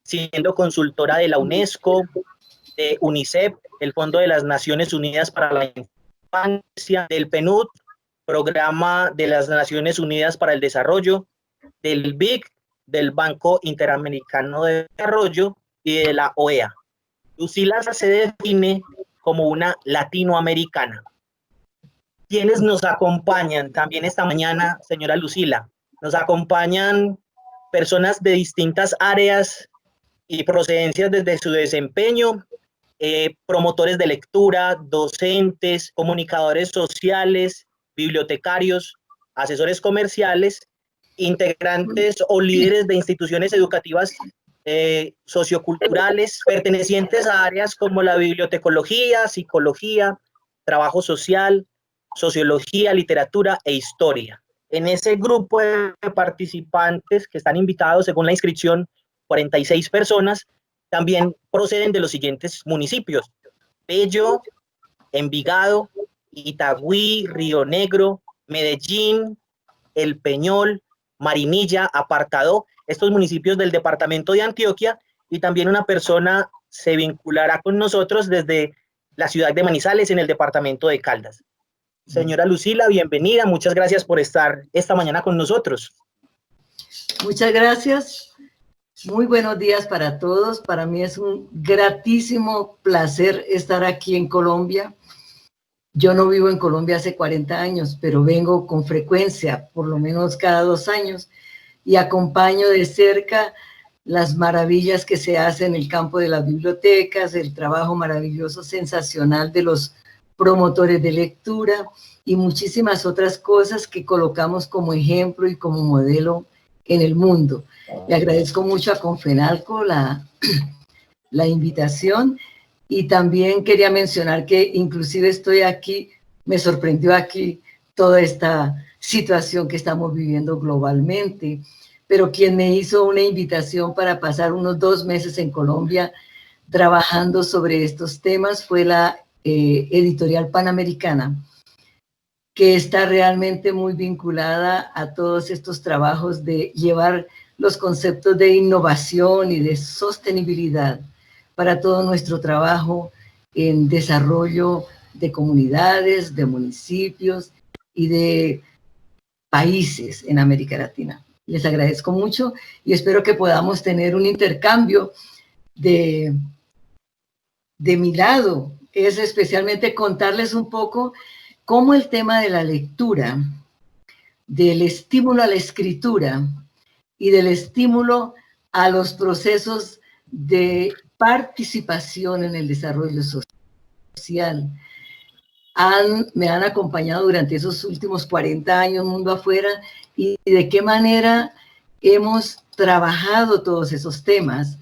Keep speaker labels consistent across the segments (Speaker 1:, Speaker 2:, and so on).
Speaker 1: siendo consultora de la UNESCO, de UNICEF, el Fondo de las Naciones Unidas para la Infancia, del PNUD, Programa de las Naciones Unidas para el Desarrollo, del BIC, del Banco Interamericano de Desarrollo y de la OEA. Lucila se define como una latinoamericana. ¿Quiénes nos acompañan también esta mañana, señora Lucila? Nos acompañan personas de distintas áreas y procedencias desde su desempeño, promotores de lectura, docentes, comunicadores sociales, bibliotecarios, asesores comerciales, integrantes o líderes de instituciones educativas socioculturales, pertenecientes a áreas como la bibliotecología, psicología, trabajo social, sociología, literatura e historia. En ese grupo de participantes que están invitados, según la inscripción, 46 personas, también proceden de los siguientes municipios: Bello, Envigado, Itagüí, Río Negro, Medellín, El Peñol, Marinilla, Apartadó, estos municipios del departamento de Antioquia, y también una persona se vinculará con nosotros desde la ciudad de Manizales, en el departamento de Caldas. Señora Lucila, bienvenida, muchas gracias por estar esta mañana con nosotros.
Speaker 2: Muchas gracias, muy buenos días para todos. Para mí es un gratísimo placer estar aquí en Colombia. Yo no vivo en Colombia hace 40 años, pero vengo con frecuencia, por lo menos cada 2 años, y acompaño de cerca las maravillas que se hacen en el campo de las bibliotecas, el trabajo maravilloso, sensacional de los promotores de lectura y muchísimas otras cosas que colocamos como ejemplo y como modelo en el mundo. Le agradezco mucho a Confenalco la invitación, y también quería mencionar que inclusive estoy aquí, me sorprendió aquí toda esta situación que estamos viviendo globalmente, pero quien me hizo una invitación para pasar unos 2 meses en Colombia trabajando sobre estos temas fue la Editorial Panamericana, que está realmente muy vinculada a todos estos trabajos de llevar los conceptos de innovación y de sostenibilidad para todo nuestro trabajo en desarrollo de comunidades, de municipios y de países en América Latina. Les agradezco mucho y espero que podamos tener un intercambio de mi lado. Es especialmente contarles un poco cómo el tema de la lectura, del estímulo a la escritura y del estímulo a los procesos de participación en el desarrollo social me han acompañado durante esos últimos 40 años mundo afuera, y de qué manera hemos trabajado todos esos temas,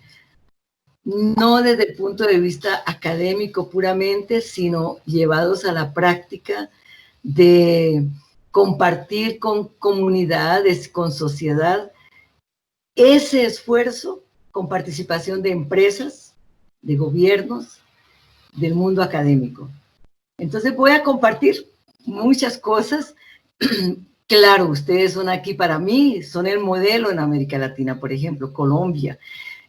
Speaker 2: no desde el punto de vista académico puramente, sino llevados a la práctica de compartir con comunidades, con sociedad, ese esfuerzo con participación de empresas, de gobiernos, del mundo académico. Entonces voy a compartir muchas cosas. Claro, ustedes son aquí para mí, son el modelo en América Latina, por ejemplo, Colombia.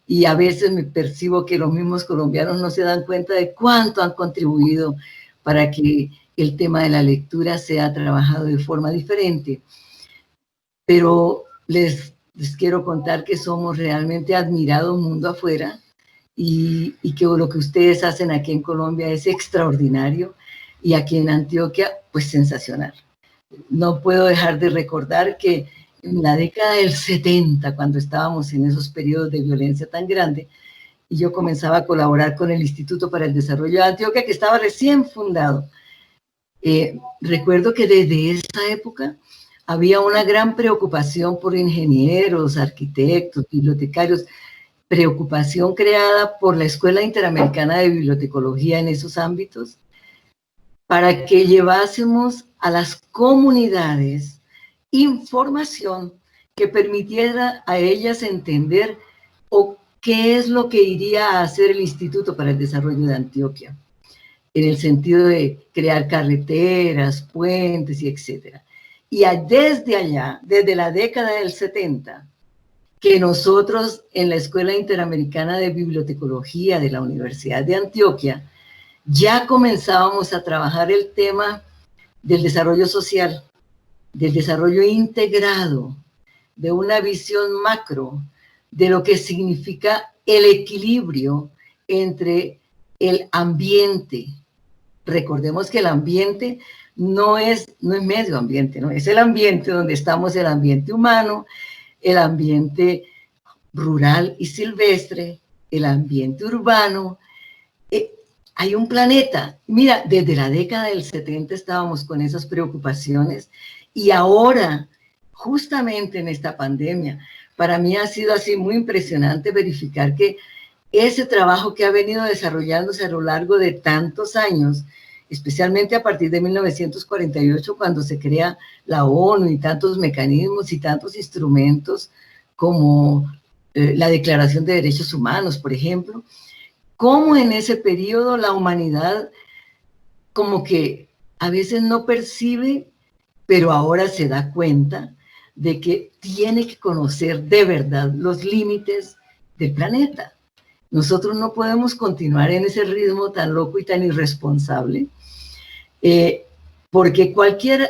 Speaker 2: Y a veces me percibo que los mismos colombianos no se dan cuenta de cuánto han contribuido para que el tema de la lectura sea trabajado de forma diferente. Pero les quiero contar que somos realmente admirados mundo afuera, y que lo que ustedes hacen aquí en Colombia es extraordinario, y aquí en Antioquia, pues sensacional. No puedo dejar de recordar que en la década del 70, cuando estábamos en esos periodos de violencia tan grande, y yo comenzaba a colaborar con el Instituto para el Desarrollo de Antioquia, que estaba recién fundado, recuerdo que desde esa época había una gran preocupación por ingenieros, arquitectos, bibliotecarios, preocupación creada por la Escuela Interamericana de Bibliotecología en esos ámbitos, para que llevásemos a las comunidades información que permitiera a ellas entender qué es lo que iría a hacer el Instituto para el Desarrollo de Antioquia, en el sentido de crear carreteras, puentes y etcétera. Y desde allá, desde la década del 70, que nosotros en la Escuela Interamericana de Bibliotecología de la Universidad de Antioquia ya comenzábamos a trabajar el tema del desarrollo social, del desarrollo integrado, de una visión macro de lo que significa el equilibrio entre el ambiente. Recordemos que el ambiente no es medio ambiente, ¿no? Es el ambiente donde estamos, el ambiente humano, el ambiente rural y silvestre, el ambiente urbano. Hay un planeta. Mira, desde la década del 70 estábamos con esas preocupaciones y ahora, justamente en esta pandemia, para mí ha sido así muy impresionante verificar que ese trabajo que ha venido desarrollándose a lo largo de tantos años, especialmente a partir de 1948, cuando se crea la ONU y tantos mecanismos y tantos instrumentos como la Declaración de Derechos Humanos, por ejemplo, cómo en ese periodo la humanidad como que a veces no percibe, pero ahora se da cuenta de que tiene que conocer de verdad los límites del planeta. Nosotros no podemos continuar en ese ritmo tan loco y tan irresponsable, porque cualquier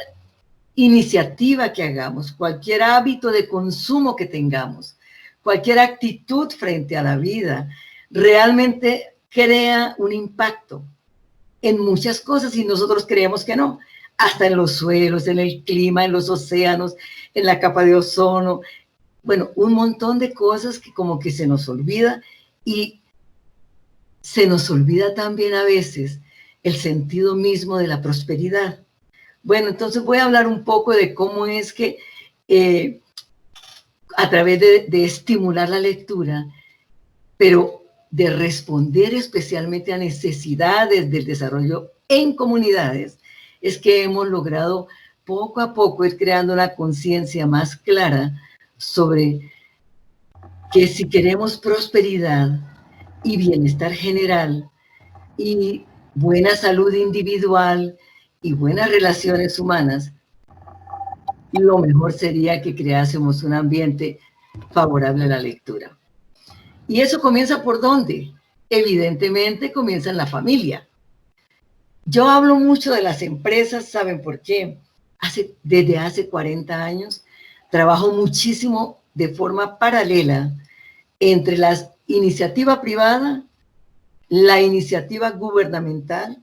Speaker 2: iniciativa que hagamos, cualquier hábito de consumo que tengamos, cualquier actitud frente a la vida, realmente crea un impacto en muchas cosas y nosotros creemos que no, hasta en los suelos, en el clima, en los océanos, en la capa de ozono, bueno, un montón de cosas que como que se nos olvida y se nos olvida también a veces el sentido mismo de la prosperidad. Bueno, entonces voy a hablar un poco de cómo es que a través de estimular la lectura, pero de responder especialmente a necesidades del desarrollo en comunidades, es que hemos logrado poco a poco ir creando una conciencia más clara sobre que si queremos prosperidad y bienestar general y buena salud individual y buenas relaciones humanas, lo mejor sería que creásemos un ambiente favorable a la lectura. ¿Y eso comienza por dónde? Evidentemente comienza en la familia. Yo hablo mucho de las empresas, ¿saben por qué? Desde hace 40 años trabajo muchísimo de forma paralela entre la iniciativa privada, la iniciativa gubernamental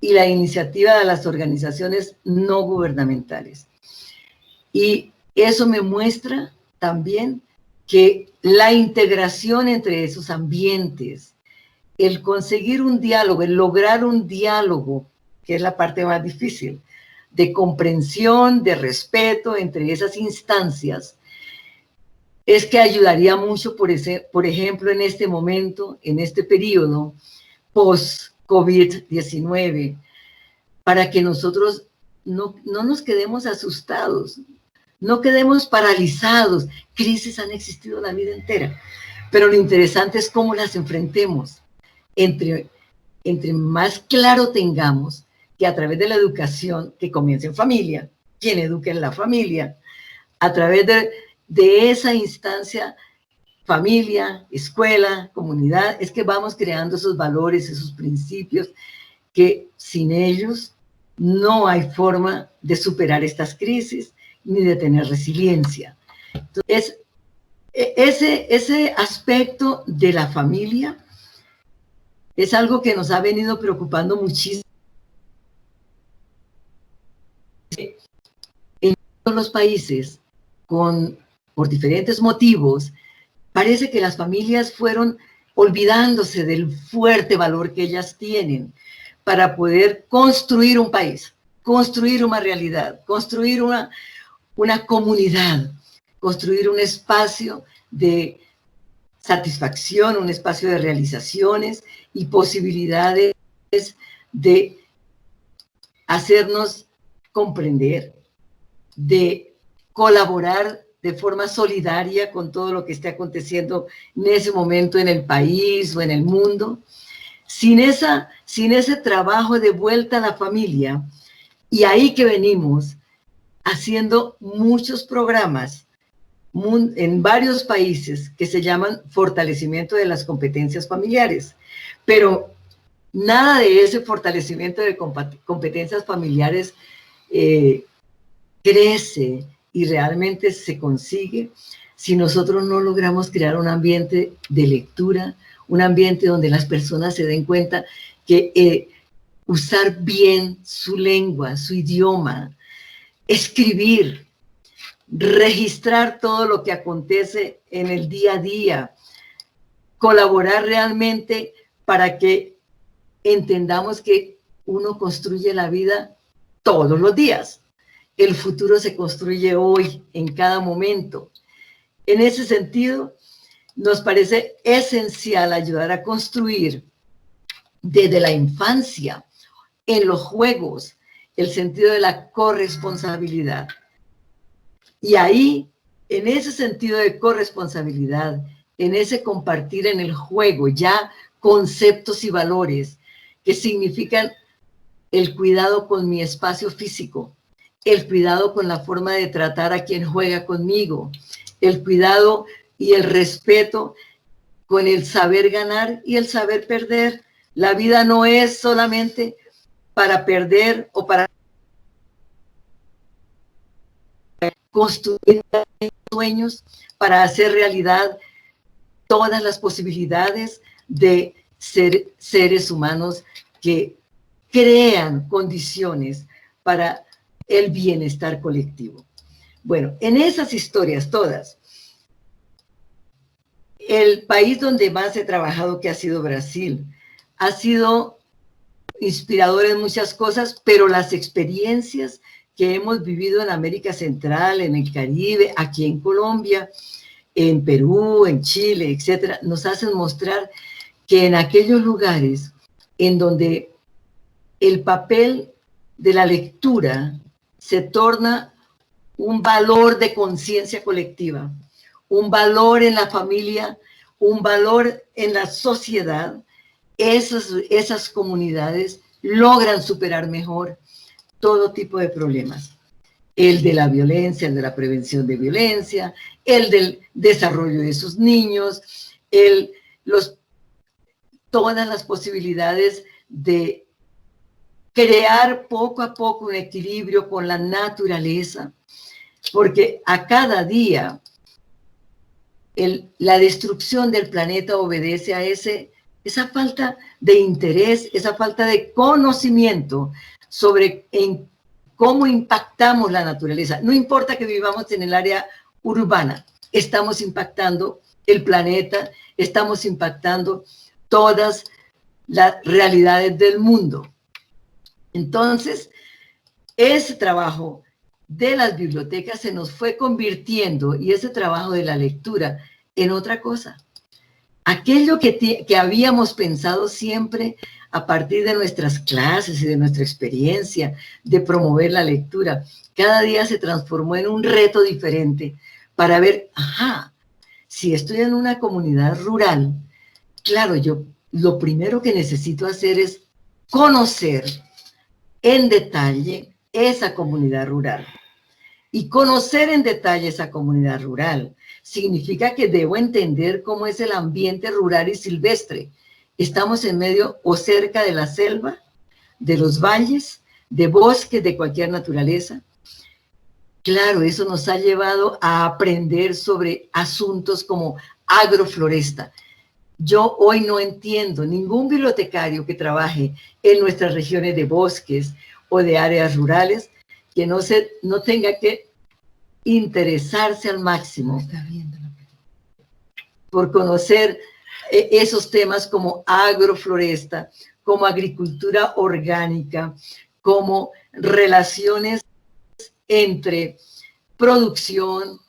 Speaker 2: y la iniciativa de las organizaciones no gubernamentales. Y eso me muestra también que la integración entre esos ambientes, el conseguir un diálogo, el lograr un diálogo, que es la parte más difícil, de comprensión, de respeto entre esas instancias, es que ayudaría mucho, por ejemplo, en este momento, en este periodo post-COVID-19, para que nosotros no nos quedemos asustados, no quedemos paralizados. Crisis han existido la vida entera, pero lo interesante es cómo las enfrentemos. Entre más claro tengamos que a través de la educación, que comience en familia, quien eduque en la familia, a través de esa instancia, familia, escuela, comunidad, es que vamos creando esos valores, esos principios, que sin ellos no hay forma de superar estas crisis ni de tener resiliencia. Entonces, ese aspecto de la familia es algo que nos ha venido preocupando muchísimo en todos los países, por diferentes motivos. Parece que las familias fueron olvidándose del fuerte valor que ellas tienen para poder construir un país, construir una realidad, construir una comunidad, construir un espacio de satisfacción, un espacio de realizaciones y posibilidades de hacernos comprender, de colaborar de forma solidaria con todo lo que esté aconteciendo en ese momento en el país o en el mundo. Sin ese trabajo de vuelta a la familia, y ahí que venimos haciendo muchos programas en varios países que se llaman fortalecimiento de las competencias familiares, pero nada de ese fortalecimiento de competencias familiares crece y realmente se consigue si nosotros no logramos crear un ambiente de lectura, un ambiente donde las personas se den cuenta que usar bien su lengua, su idioma, escribir, registrar todo lo que acontece en el día a día, colaborar realmente para que entendamos que uno construye la vida todos los días. El futuro se construye hoy, en cada momento. En ese sentido, nos parece esencial ayudar a construir desde la infancia, en los juegos, el sentido de la corresponsabilidad. Y ahí, en ese sentido de corresponsabilidad, en ese compartir en el juego ya conceptos y valores que significan el cuidado con mi espacio físico, el cuidado con la forma de tratar a quien juega conmigo, el cuidado y el respeto con el saber ganar y el saber perder. La vida no es solamente para perder o para construir sueños, para hacer realidad todas las posibilidades de ser seres humanos que crean condiciones para el bienestar colectivo. Bueno, en esas historias todas, el país donde más he trabajado, que ha sido Brasil, ha sido inspirador en muchas cosas, pero las experiencias que hemos vivido en América Central, en el Caribe, aquí en Colombia, en Perú, en Chile, etcétera, nos hacen mostrar que en aquellos lugares en donde el papel de la lectura se torna un valor de conciencia colectiva, un valor en la familia, un valor en la sociedad, esas comunidades logran superar mejor todo tipo de problemas. El de la violencia, el de la prevención de violencia, el del desarrollo de sus niños, todas las posibilidades de crear poco a poco un equilibrio con la naturaleza, porque a cada día la destrucción del planeta obedece a esa falta de interés, esa falta de conocimiento sobre cómo impactamos la naturaleza. No importa que vivamos en el área urbana, estamos impactando el planeta, estamos impactando todas las realidades del mundo. Entonces, ese trabajo de las bibliotecas se nos fue convirtiendo, y ese trabajo de la lectura, en otra cosa. Aquello que habíamos pensado siempre a partir de nuestras clases y de nuestra experiencia de promover la lectura, cada día se transformó en un reto diferente para ver, si estoy en una comunidad rural, claro, yo lo primero que necesito hacer es conocer en detalle esa comunidad rural. Y conocer en detalle esa comunidad rural significa que debo entender cómo es el ambiente rural y silvestre. Estamos en medio o cerca de la selva, de los valles, de bosques de cualquier naturaleza. Claro, eso nos ha llevado a aprender sobre asuntos como agrofloresta. Yo hoy no entiendo ningún bibliotecario que trabaje en nuestras regiones de bosques o de áreas rurales que no tenga que interesarse al máximo por conocer esos temas como agrofloresta, como agricultura orgánica, como relaciones entre producción,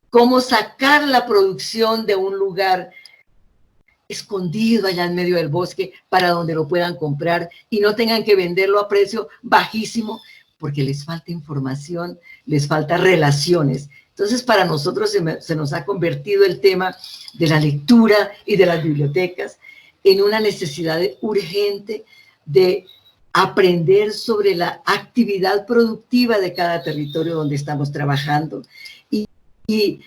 Speaker 2: cómo sacar la producción de un lugar escondido allá en medio del bosque para donde lo puedan comprar y no tengan que venderlo a precio bajísimo porque les falta información, les falta relaciones. Entonces, para nosotros se nos ha convertido el tema de la lectura y de las bibliotecas en una necesidad urgente de aprender sobre la actividad productiva de cada territorio donde estamos trabajando y Y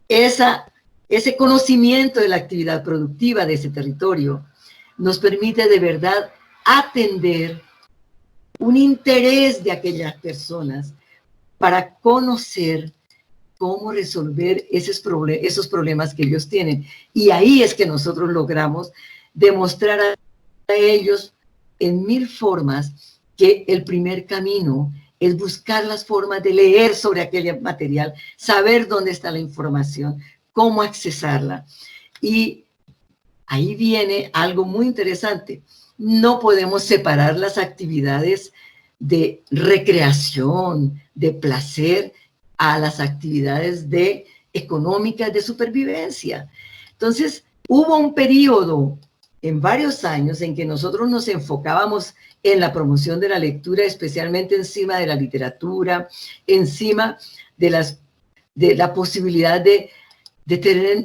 Speaker 2: ese conocimiento de la actividad productiva de ese territorio nos permite de verdad atender un interés de aquellas personas para conocer cómo resolver esos problemas que ellos tienen. Y ahí es que nosotros logramos demostrar a ellos en 1000 formas que el primer camino es buscar las formas de leer sobre aquel material, saber dónde está la información, cómo accesarla. Y ahí viene algo muy interesante. No podemos separar las actividades de recreación, de placer, a las actividades económicas de supervivencia. Entonces, hubo un periodo en varios años en que nosotros nos enfocábamos en la promoción de la lectura, especialmente encima de la literatura, encima de la posibilidad de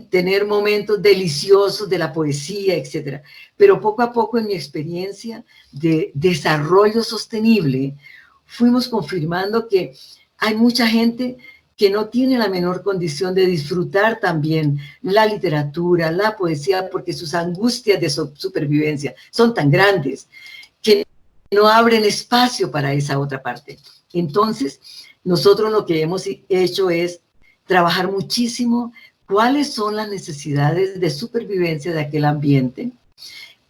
Speaker 2: tener momentos deliciosos de la poesía, etc. Pero poco a poco, en mi experiencia de desarrollo sostenible, fuimos confirmando que hay mucha gente que no tiene la menor condición de disfrutar también la literatura, la poesía, porque sus angustias de supervivencia son tan grandes que no abren espacio para esa otra parte. Entonces, nosotros lo que hemos hecho es trabajar muchísimo cuáles son las necesidades de supervivencia de aquel ambiente,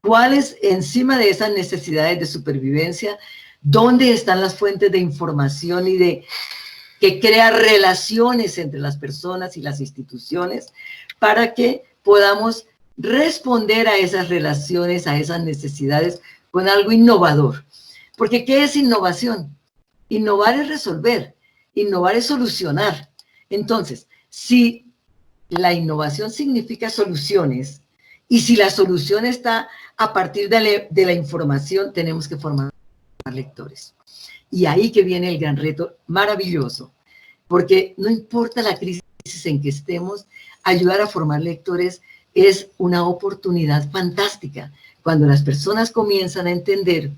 Speaker 2: cuáles, encima de esas necesidades de supervivencia, dónde están las fuentes de información y que crea relaciones entre las personas y las instituciones para que podamos responder a esas relaciones, a esas necesidades con algo innovador. Porque ¿qué es innovación? Innovar es resolver, innovar es solucionar. Entonces, si la innovación significa soluciones y si la solución está a partir de la información, tenemos que formar lectores. Y ahí que viene el gran reto maravilloso, porque no importa la crisis en que estemos, ayudar a formar lectores es una oportunidad fantástica. Cuando las personas comienzan a entender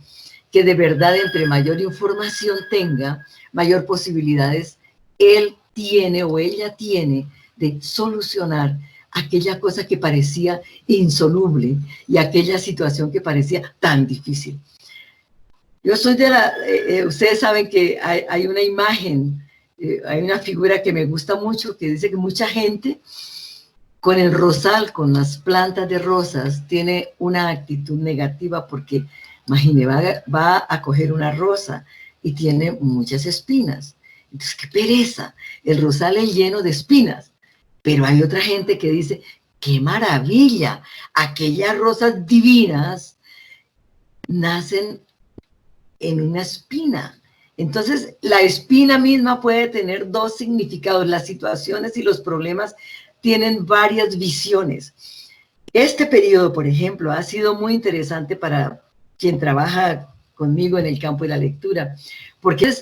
Speaker 2: que de verdad entre mayor información tenga, mayor posibilidades él tiene o ella tiene de solucionar aquella cosa que parecía insoluble y aquella situación que parecía tan difícil. Yo soy ustedes saben que hay una imagen, hay una figura que me gusta mucho, que dice que mucha gente con el rosal, con las plantas de rosas, tiene una actitud negativa porque, imagine, va a coger una rosa y tiene muchas espinas. Entonces, qué pereza, el rosal es lleno de espinas. Pero hay otra gente que dice, qué maravilla, aquellas rosas divinas nacen en una espina. Entonces, la espina misma puede tener dos significados. Las situaciones y los problemas tienen varias visiones. Este periodo, por ejemplo, ha sido muy interesante para quien trabaja conmigo en el campo de la lectura, porque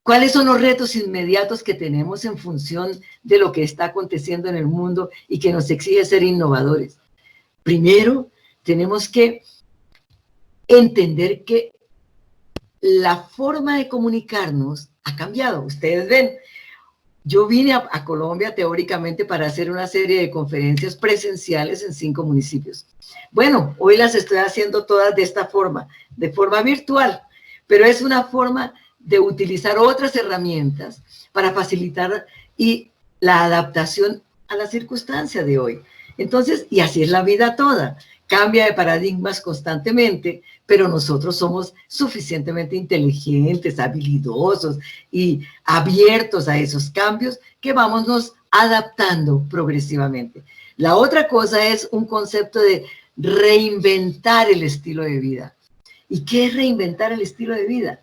Speaker 2: ¿cuáles son los retos inmediatos que tenemos en función de lo que está aconteciendo en el mundo y que nos exige ser innovadores? Primero, tenemos que entender que la forma de comunicarnos ha cambiado. Ustedes ven, yo vine a Colombia teóricamente para hacer una serie de conferencias presenciales en 5 municipios. Bueno, hoy las estoy haciendo todas de esta forma, de forma virtual, pero es una forma de utilizar otras herramientas para facilitar y la adaptación a la circunstancia de hoy. Entonces, y así es la vida toda, cambia de paradigmas constantemente, pero nosotros somos suficientemente inteligentes, habilidosos y abiertos a esos cambios que vamos nos adaptando progresivamente. La otra cosa es un concepto de reinventar el estilo de vida. ¿Y qué es reinventar el estilo de vida?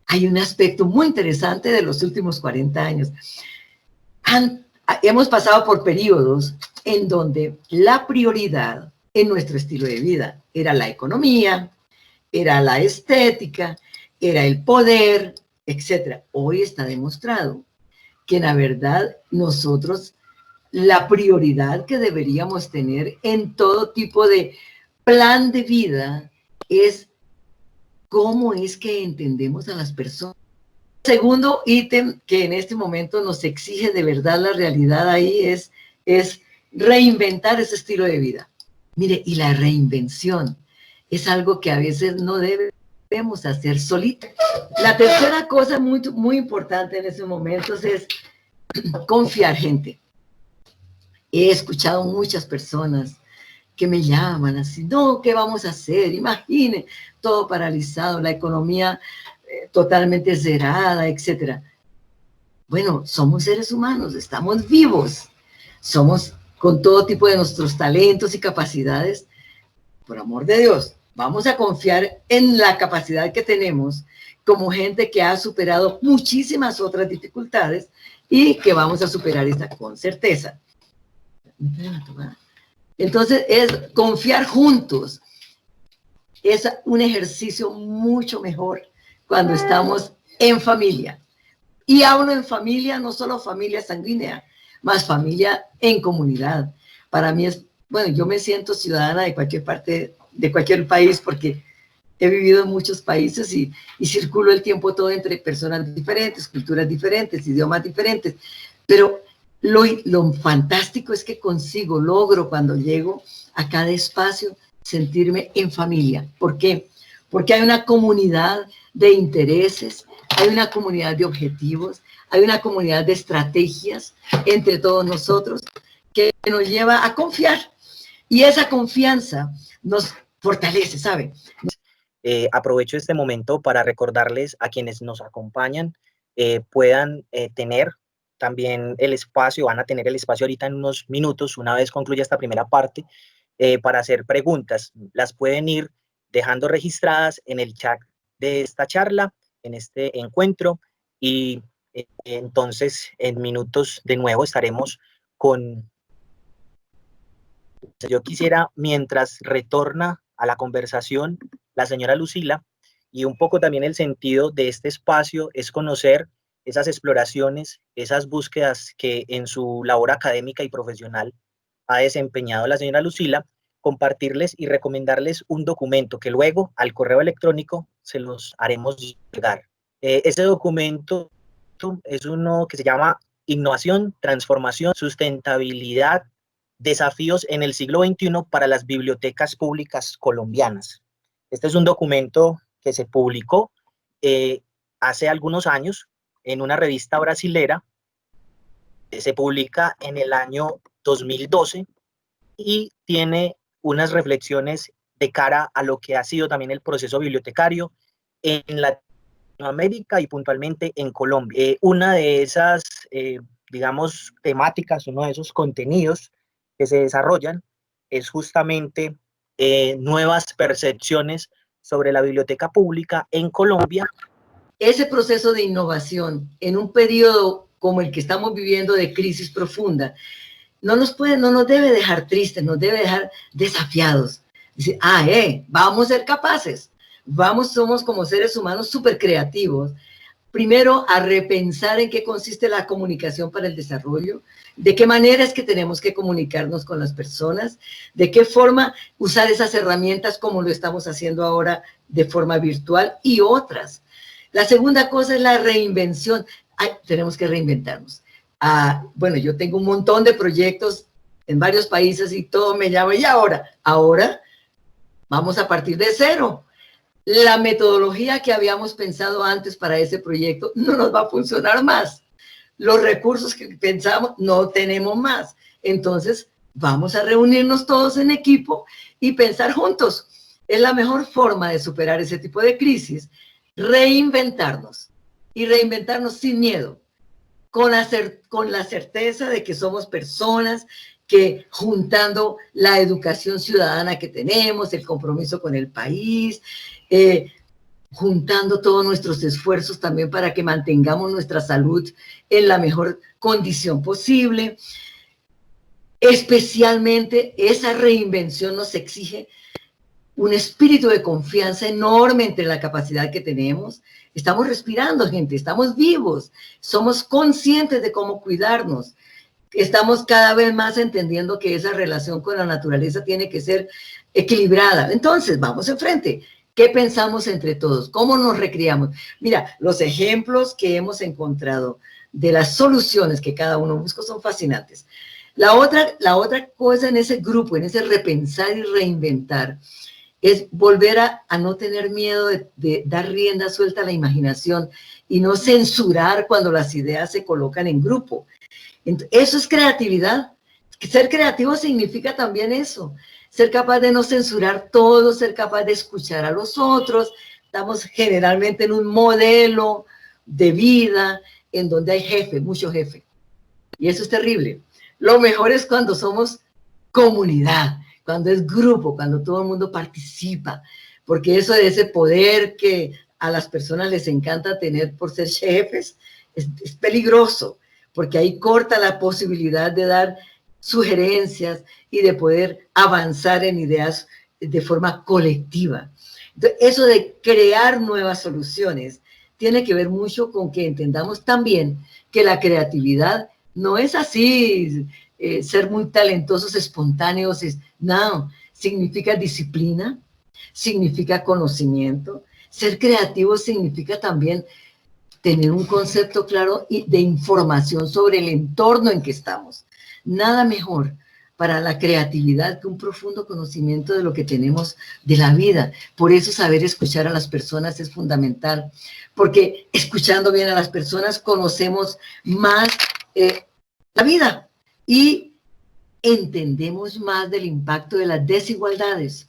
Speaker 2: Hay un aspecto muy interesante de los últimos 40 años. Hemos pasado por periodos en donde la prioridad en nuestro estilo de vida era la economía, era la estética, era el poder, etc. Hoy está demostrado que en la verdad nosotros la prioridad que deberíamos tener en todo tipo de plan de vida es cómo es que entendemos a las personas segundo ítem que en este momento nos exige de verdad la realidad ahí es reinventar ese estilo de vida. Mire, y la reinvención es algo que a veces no debemos hacer solito. La tercera cosa muy, muy importante en estos momentos es confiar, gente. He escuchado muchas personas que me llaman así, no, ¿qué vamos a hacer? Imagine, todo paralizado, la economía totalmente cerrada, etcétera. Bueno, somos seres humanos, estamos vivos, somos con todo tipo de nuestros talentos y capacidades. Por amor de Dios, vamos a confiar en la capacidad que tenemos como gente que ha superado muchísimas otras dificultades y que vamos a superar esta con certeza. Entonces, es confiar juntos. Es un ejercicio mucho mejor cuando estamos en familia. Y hablo en familia, no solo familia sanguínea, más familia en comunidad. Para mí es, bueno, yo me siento ciudadana de cualquier parte, de cualquier país, porque he vivido en muchos países y circulo el tiempo todo entre personas diferentes, culturas diferentes, idiomas diferentes. Pero lo fantástico es que logro cuando llego a cada espacio sentirme en familia. ¿Por qué? Porque hay una comunidad de intereses, hay una comunidad de objetivos, hay una comunidad de estrategias entre todos nosotros que nos lleva a confiar. Y esa confianza nos fortalece, ¿sabe?
Speaker 1: Aprovecho este momento para recordarles a quienes nos acompañan puedan tener también el espacio, van a tener el espacio ahorita en unos minutos, una vez concluya esta primera parte, para hacer preguntas. Las pueden ir dejando registradas en el chat de esta charla, en este encuentro, y entonces en minutos de nuevo estaremos con... Yo quisiera, mientras retorna a la conversación la señora Lucila, y un poco también el sentido de este espacio es conocer esas exploraciones, esas búsquedas que en su labor académica y profesional ha desempeñado la señora Lucila, compartirles y recomendarles un documento que luego al correo electrónico se los haremos llegar. Ese documento es uno que se llama Innovación, Transformación, Sustentabilidad, Desafíos en el siglo XXI para las bibliotecas públicas colombianas. Este es un documento que se publicó hace algunos años en una revista brasilera. Se publica en el año 2012 y tiene unas reflexiones de cara a lo que ha sido también el proceso bibliotecario en Latinoamérica y puntualmente en Colombia. Una de esas, digamos, temáticas, uno de esos contenidos que se desarrollan es justamente nuevas percepciones sobre la biblioteca pública en Colombia.
Speaker 2: Ese proceso de innovación en un periodo como el que estamos viviendo de crisis profunda, no nos debe dejar tristes, nos debe dejar desafiados. Dice, vamos a ser capaces, somos como seres humanos súper creativos. Primero, a repensar en qué consiste la comunicación para el desarrollo, de qué manera es que tenemos que comunicarnos con las personas, de qué forma usar esas herramientas como lo estamos haciendo ahora de forma virtual y otras. La segunda cosa es la reinvención. Tenemos que reinventarnos. Bueno, yo tengo un montón de proyectos en varios países y todo me llama, ¿y ahora? Ahora vamos a partir de cero. La metodología que habíamos pensado antes para ese proyecto no nos va a funcionar más. Los recursos que pensamos no tenemos más. Entonces, vamos a reunirnos todos en equipo y pensar juntos. Es la mejor forma de superar ese tipo de crisis. Reinventarnos y reinventarnos sin miedo, con la certeza de que somos personas que juntando la educación ciudadana que tenemos, el compromiso con el país, juntando todos nuestros esfuerzos también para que mantengamos nuestra salud en la mejor condición posible. Especialmente esa reinvención nos exige un espíritu de confianza enorme entre la capacidad que tenemos. Estamos respirando, gente, estamos vivos, somos conscientes de cómo cuidarnos. Estamos cada vez más entendiendo que esa relación con la naturaleza tiene que ser equilibrada. Entonces, vamos enfrente. ¿Qué pensamos entre todos? ¿Cómo nos recreamos? Mira, los ejemplos que hemos encontrado de las soluciones que cada uno busca son fascinantes. La otra cosa en ese grupo, en ese repensar y reinventar, es volver a no tener miedo de dar rienda suelta a la imaginación y no censurar cuando las ideas se colocan en grupo. Eso es creatividad. Ser creativo significa también eso. Ser capaz de no censurar todo, ser capaz de escuchar a los otros. Estamos generalmente en un modelo de vida en donde hay jefe, mucho jefe. Y eso es terrible. Lo mejor es cuando somos comunidad, cuando es grupo, cuando todo el mundo participa, porque eso de ese poder que a las personas les encanta tener por ser jefes es peligroso, porque ahí corta la posibilidad de dar sugerencias y de poder avanzar en ideas de forma colectiva. Entonces, eso de crear nuevas soluciones tiene que ver mucho con que entendamos también que la creatividad no es así, ser muy talentosos, espontáneos, no, significa disciplina, significa conocimiento. Ser creativo significa también tener un concepto claro de información sobre el entorno en que estamos. Nada mejor para la creatividad que un profundo conocimiento de lo que tenemos de la vida. Por eso saber escuchar a las personas es fundamental, porque escuchando bien a las personas conocemos más la vida y entendemos más del impacto de las desigualdades.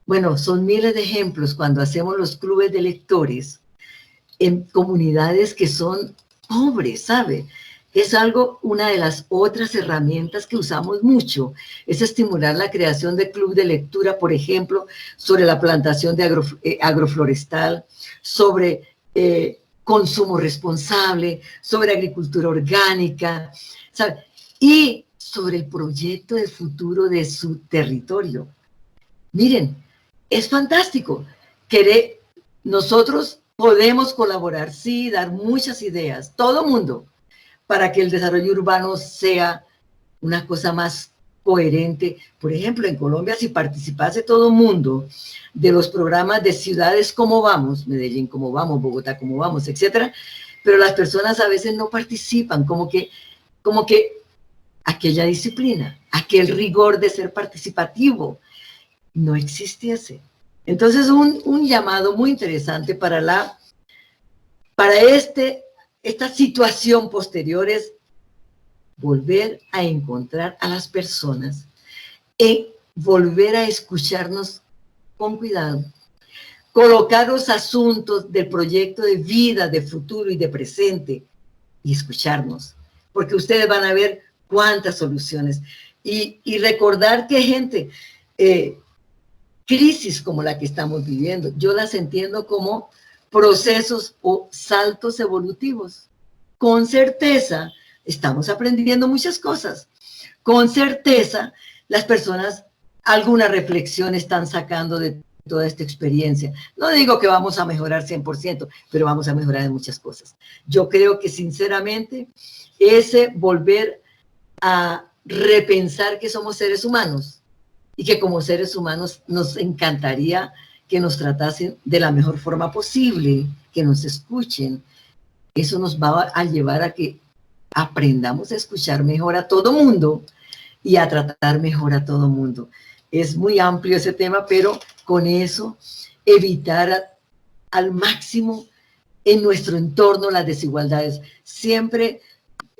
Speaker 2: Bueno, son miles de ejemplos cuando hacemos los clubes de lectores en comunidades que son pobres, ¿sabe? Es una de las otras herramientas que usamos mucho, es estimular la creación de club de lectura, por ejemplo, sobre la plantación de agroflorestal, sobre consumo responsable, sobre agricultura orgánica, ¿sabe? Y sobre el proyecto de futuro de su territorio. Miren, es fantástico. Nosotros podemos colaborar, sí, dar muchas ideas, todo mundo, para que el desarrollo urbano sea una cosa más coherente. Por ejemplo, en Colombia, si participase todo el mundo de los programas de ciudades como vamos, Medellín como vamos, Bogotá como vamos, etcétera, pero las personas a veces no participan, como que aquella disciplina, aquel rigor de ser participativo, no existiese. Entonces, un llamado muy interesante para esta situación posterior es volver a encontrar a las personas y volver a escucharnos con cuidado, colocar los asuntos del proyecto de vida, de futuro y de presente y escucharnos, porque ustedes van a ver cuántas soluciones y recordar que gente, crisis como la que estamos viviendo, yo las entiendo como procesos o saltos evolutivos. Con certeza estamos aprendiendo muchas cosas. Con certeza las personas alguna reflexión están sacando de toda esta experiencia. No digo que vamos a mejorar 100%, pero vamos a mejorar en muchas cosas. Yo creo que sinceramente ese volver a repensar que somos seres humanos y que como seres humanos nos encantaría que nos tratasen de la mejor forma posible, que nos escuchen. Eso nos va a llevar a que aprendamos a escuchar mejor a todo mundo y a tratar mejor a todo mundo. Es muy amplio ese tema, pero con eso evitar al máximo en nuestro entorno las desigualdades. Siempre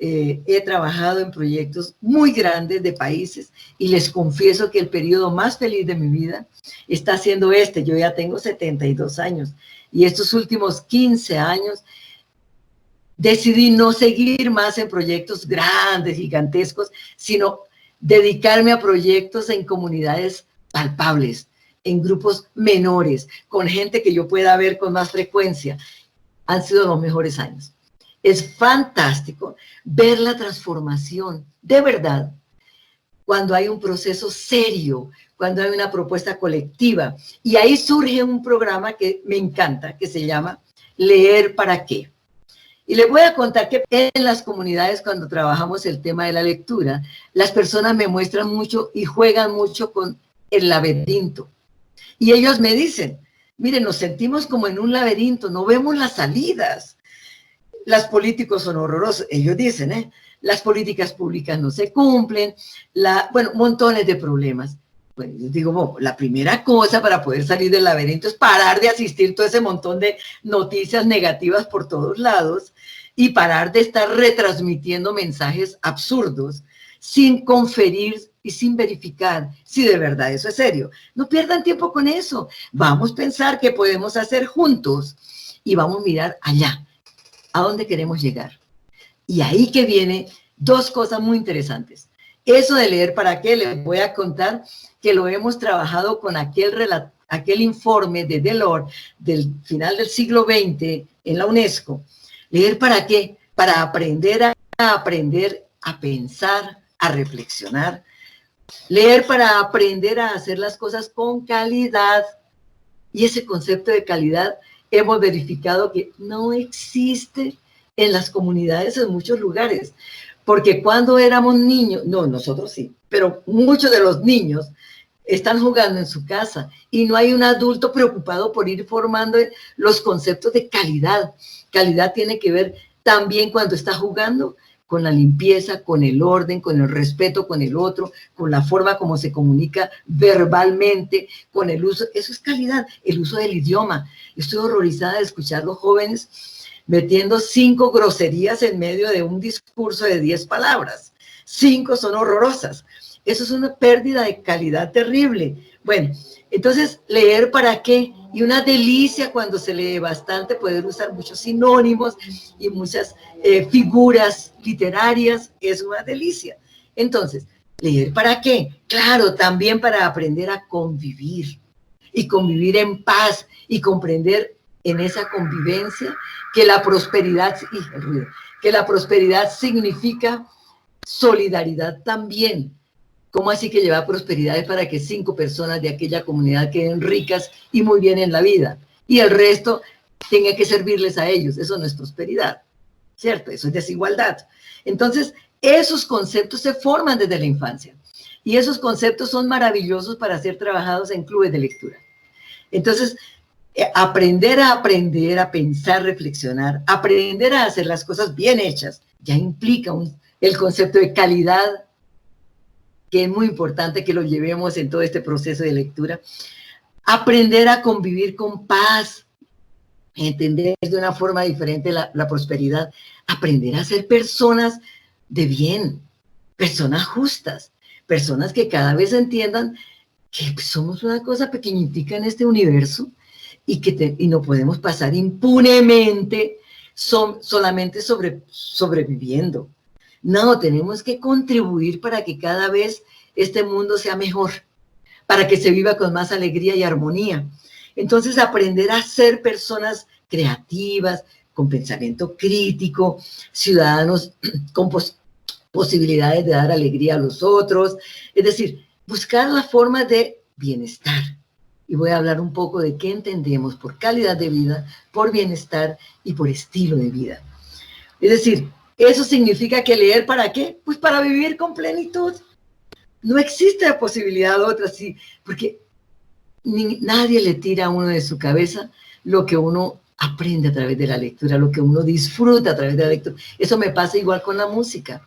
Speaker 2: he trabajado en proyectos muy grandes de países y les confieso que el periodo más feliz de mi vida está siendo este. Yo ya tengo 72 años y estos últimos 15 años decidí no seguir más en proyectos grandes, gigantescos, sino dedicarme a proyectos en comunidades palpables, en grupos menores, con gente que yo pueda ver con más frecuencia. Han sido los mejores años. Es fantástico ver la transformación, de verdad, cuando hay un proceso serio, cuando hay una propuesta colectiva. Y ahí surge un programa que me encanta, que se llama Leer para qué. Y les voy a contar que en las comunidades, cuando trabajamos el tema de la lectura, las personas me muestran mucho y juegan mucho con el laberinto. Y ellos me dicen, Miren, nos sentimos como en un laberinto, no vemos las salidas. Los políticos son horrorosos, ellos dicen, las políticas públicas no se cumplen, bueno, montones de problemas. Bueno, yo digo, bueno, la primera cosa para poder salir del laberinto es parar de asistir todo ese montón de noticias negativas por todos lados y parar de estar retransmitiendo mensajes absurdos sin conferir y sin verificar si de verdad eso es serio. No pierdan tiempo con eso. Vamos a pensar qué podemos hacer juntos y vamos a mirar allá, a dónde queremos llegar. Y ahí que viene dos cosas muy interesantes. Eso de leer para qué, les voy a contar que lo hemos trabajado con aquel informe de Delors del final del siglo XX en la UNESCO. ¿Leer para qué? Para aprender a pensar, a reflexionar. Leer para aprender a hacer las cosas con calidad. Y ese concepto de calidad hemos verificado que no existe en las comunidades en muchos lugares. Porque cuando éramos niños, no, nosotros sí, pero muchos de los niños están jugando en su casa y no hay un adulto preocupado por ir formando los conceptos de calidad. Calidad tiene que ver también cuando está jugando con la limpieza, con el orden, con el respeto con el otro, con la forma como se comunica verbalmente, con el uso. Eso es calidad, el uso del idioma. Estoy horrorizada de escuchar a los jóvenes metiendo 5 groserías en medio de un discurso de 10 palabras. 5 son horrorosas. Eso es una pérdida de calidad terrible. Bueno, entonces, ¿leer para qué? Y una delicia cuando se lee bastante, poder usar muchos sinónimos y muchas figuras literarias, es una delicia. Entonces, ¿leer para qué? Claro, también para aprender a convivir y convivir en paz y comprender en esa convivencia que la prosperidad, que la prosperidad significa solidaridad también. ¿Cómo así que lleva prosperidad para que 5 personas de aquella comunidad queden ricas y muy bien en la vida y el resto tenga que servirles a ellos? Eso no es prosperidad, ¿cierto? Eso es desigualdad. Entonces, esos conceptos se forman desde la infancia y esos conceptos son maravillosos para ser trabajados en clubes de lectura. Entonces, aprender, a pensar, reflexionar, aprender a hacer las cosas bien hechas, ya implica el concepto de calidad, que es muy importante que lo llevemos en todo este proceso de lectura. Aprender a convivir con paz, entender de una forma diferente la prosperidad, aprender a ser personas de bien, personas justas, personas que cada vez entiendan que somos una cosa pequeñitica en este universo y no podemos pasar impunemente solamente sobreviviendo. No, tenemos que contribuir para que cada vez este mundo sea mejor, para que se viva con más alegría y armonía. Entonces, aprender a ser personas creativas, con pensamiento crítico, ciudadanos con posibilidades de dar alegría a los otros, es decir, buscar la forma de bienestar. Y voy a hablar un poco de qué entendemos por calidad de vida, por bienestar y por estilo de vida. Es decir, eso significa que leer ¿para qué? Pues para vivir con plenitud. No existe la posibilidad de otra, sí, porque nadie le tira a uno de su cabeza lo que uno aprende a través de la lectura, lo que uno disfruta a través de la lectura. Eso me pasa igual con la música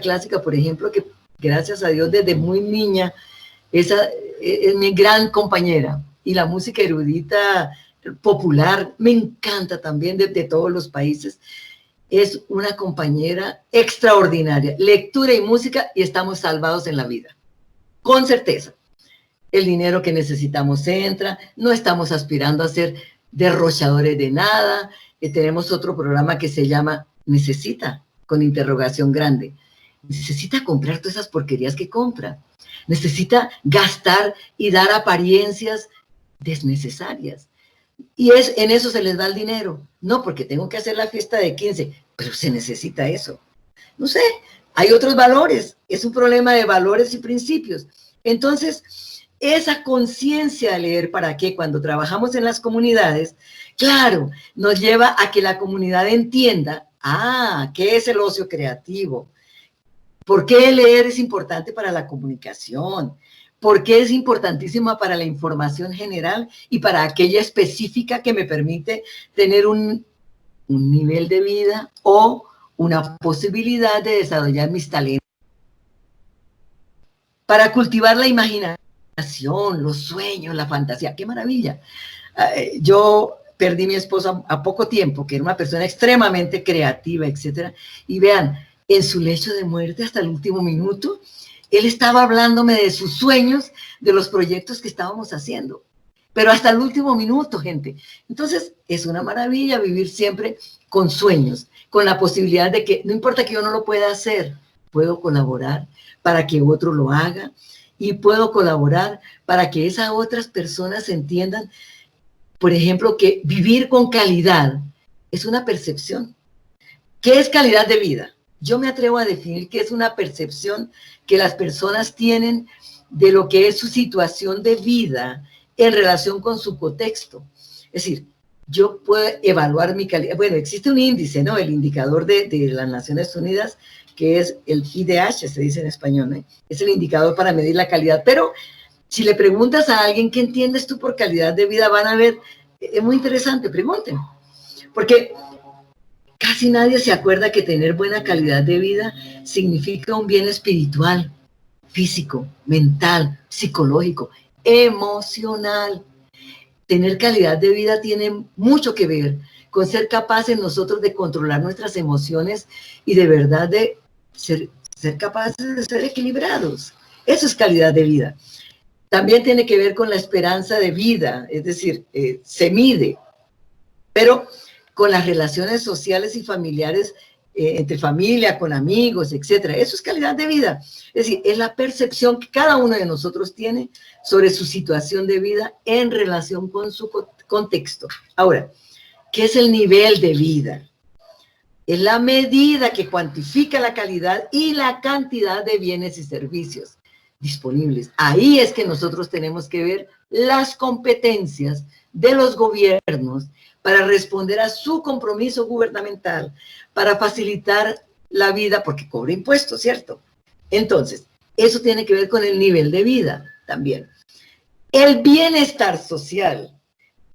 Speaker 2: clásica, por ejemplo, que gracias a Dios desde muy niña, esa es mi gran compañera. Y la música erudita popular me encanta también de todos los países. Es una compañera extraordinaria. Lectura y música y estamos salvados en la vida. Con certeza. El dinero que necesitamos entra, no estamos aspirando a ser derrochadores de nada. Tenemos otro programa que se llama Necesita, con interrogación grande. Necesita comprar todas esas porquerías que compra. Necesita gastar y dar apariencias desnecesarias. Y en eso se les da el dinero. No, porque tengo que hacer la fiesta de 15, pero se necesita eso. No sé, hay otros valores. Es un problema de valores y principios. Entonces, esa conciencia de leer para qué, cuando trabajamos en las comunidades, claro, nos lleva a que la comunidad entienda, ¿qué es el ocio creativo? ¿Por qué leer es importante para la comunicación? porque es importantísima para la información general y para aquella específica que me permite tener un nivel de vida o una posibilidad de desarrollar mis talentos. Para cultivar la imaginación, los sueños, la fantasía. ¡Qué maravilla! Yo perdí a mi esposa a poco tiempo, que era una persona extremadamente creativa, etcétera. Y vean, en su lecho de muerte hasta el último minuto, él estaba hablándome de sus sueños, de los proyectos que estábamos haciendo. Pero hasta el último minuto, gente. Entonces, es una maravilla vivir siempre con sueños, con la posibilidad de que, no importa que yo no lo pueda hacer, puedo colaborar para que otro lo haga y puedo colaborar para que esas otras personas entiendan, por ejemplo, que vivir con calidad es una percepción. ¿Qué es calidad de vida? Yo me atrevo a definir que es una percepción que las personas tienen de lo que es su situación de vida en relación con su contexto. Es decir, yo puedo evaluar mi calidad. Bueno, existe un índice, ¿no? El indicador de las Naciones Unidas, que es el IDH, se dice en español, ¿no? Es el indicador para medir la calidad. Pero si le preguntas a alguien qué entiendes tú por calidad de vida, van a ver, es muy interesante, pregunten. Porque casi nadie se acuerda que tener buena calidad de vida significa un bien espiritual, físico, mental, psicológico, emocional. Tener calidad de vida tiene mucho que ver con ser capaces nosotros de controlar nuestras emociones y de verdad de ser capaces de ser equilibrados. Eso es calidad de vida. También tiene que ver con la esperanza de vida, es decir, se mide, pero con las relaciones sociales y familiares, entre familia, con amigos, etcétera. Eso es calidad de vida. Es decir, es la percepción que cada uno de nosotros tiene sobre su situación de vida en relación con su contexto. Ahora, ¿qué es el nivel de vida? Es la medida que cuantifica la calidad y la cantidad de bienes y servicios disponibles. Ahí es que nosotros tenemos que ver las competencias de los gobiernos para responder a su compromiso gubernamental, para facilitar la vida, porque cobra impuestos, ¿cierto? Entonces, eso tiene que ver con el nivel de vida también. El bienestar social,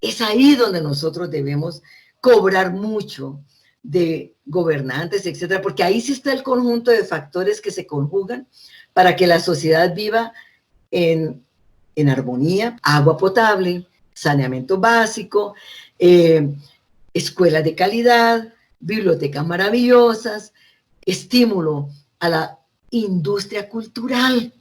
Speaker 2: es ahí donde nosotros debemos cobrar mucho de gobernantes, etcétera, porque ahí sí está el conjunto de factores que se conjugan para que la sociedad viva en armonía, agua potable, saneamiento básico, escuelas de calidad, bibliotecas maravillosas, estímulo a la industria cultural.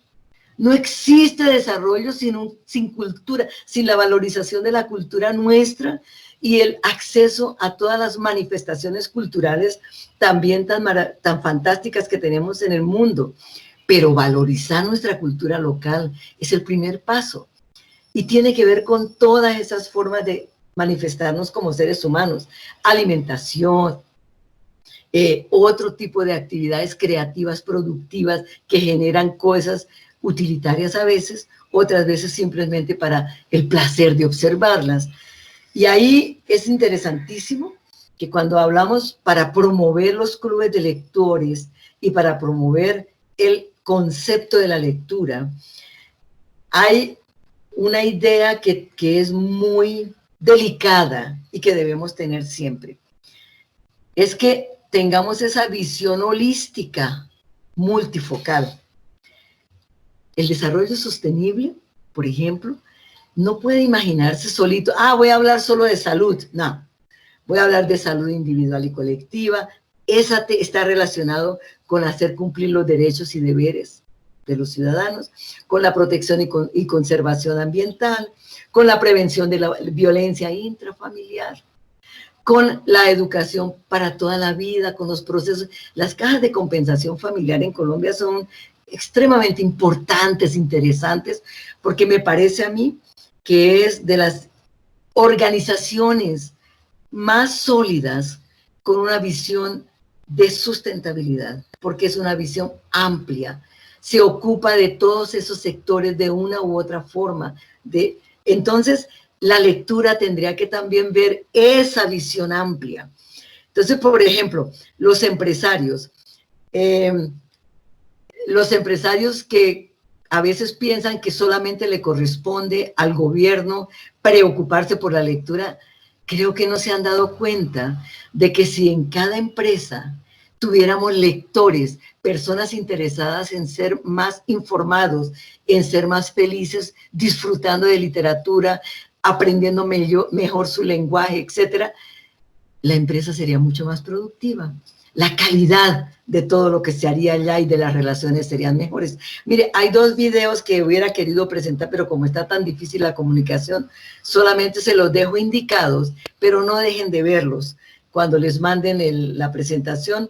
Speaker 2: No existe desarrollo sin cultura, sin la valorización de la cultura nuestra y el acceso a todas las manifestaciones culturales también tan fantásticas que tenemos en el mundo. Pero valorizar nuestra cultura local es el primer paso y tiene que ver con todas esas formas de manifestarnos como seres humanos. Alimentación, otro tipo de actividades creativas, productivas, que generan cosas utilitarias a veces, otras veces simplemente para el placer de observarlas. Y ahí es interesantísimo que cuando hablamos para promover los clubes de lectores y para promover el concepto de la lectura, hay una idea que es muy delicada y que debemos tener siempre. Es que tengamos esa visión holística, multifocal. El desarrollo sostenible, por ejemplo, no puede imaginarse solito, voy a hablar solo de salud. No, voy a hablar de salud individual y colectiva. Esa está relacionado con hacer cumplir los derechos y deberes de los ciudadanos, con la protección y conservación ambiental, con la prevención de la violencia intrafamiliar, con la educación para toda la vida, con los procesos. Las cajas de compensación familiar en Colombia son extremadamente importantes, interesantes, porque me parece a mí que es de las organizaciones más sólidas con una visión de sustentabilidad, porque es una visión amplia, se ocupa de todos esos sectores de una u otra forma. Entonces, la lectura tendría que también ver esa visión amplia. Entonces, por ejemplo, los empresarios que a veces piensan que solamente le corresponde al gobierno preocuparse por la lectura. Creo que no se han dado cuenta de que si en cada empresa tuviéramos lectores, personas interesadas en ser más informados, en ser más felices, disfrutando de literatura, aprendiendo mejor su lenguaje, etcétera, la empresa sería mucho más productiva. La calidad de todo lo que se haría allá y de las relaciones serían mejores. Mire, hay 2 videos que hubiera querido presentar, pero como está tan difícil la comunicación, solamente se los dejo indicados, pero no dejen de verlos. Cuando les manden la presentación,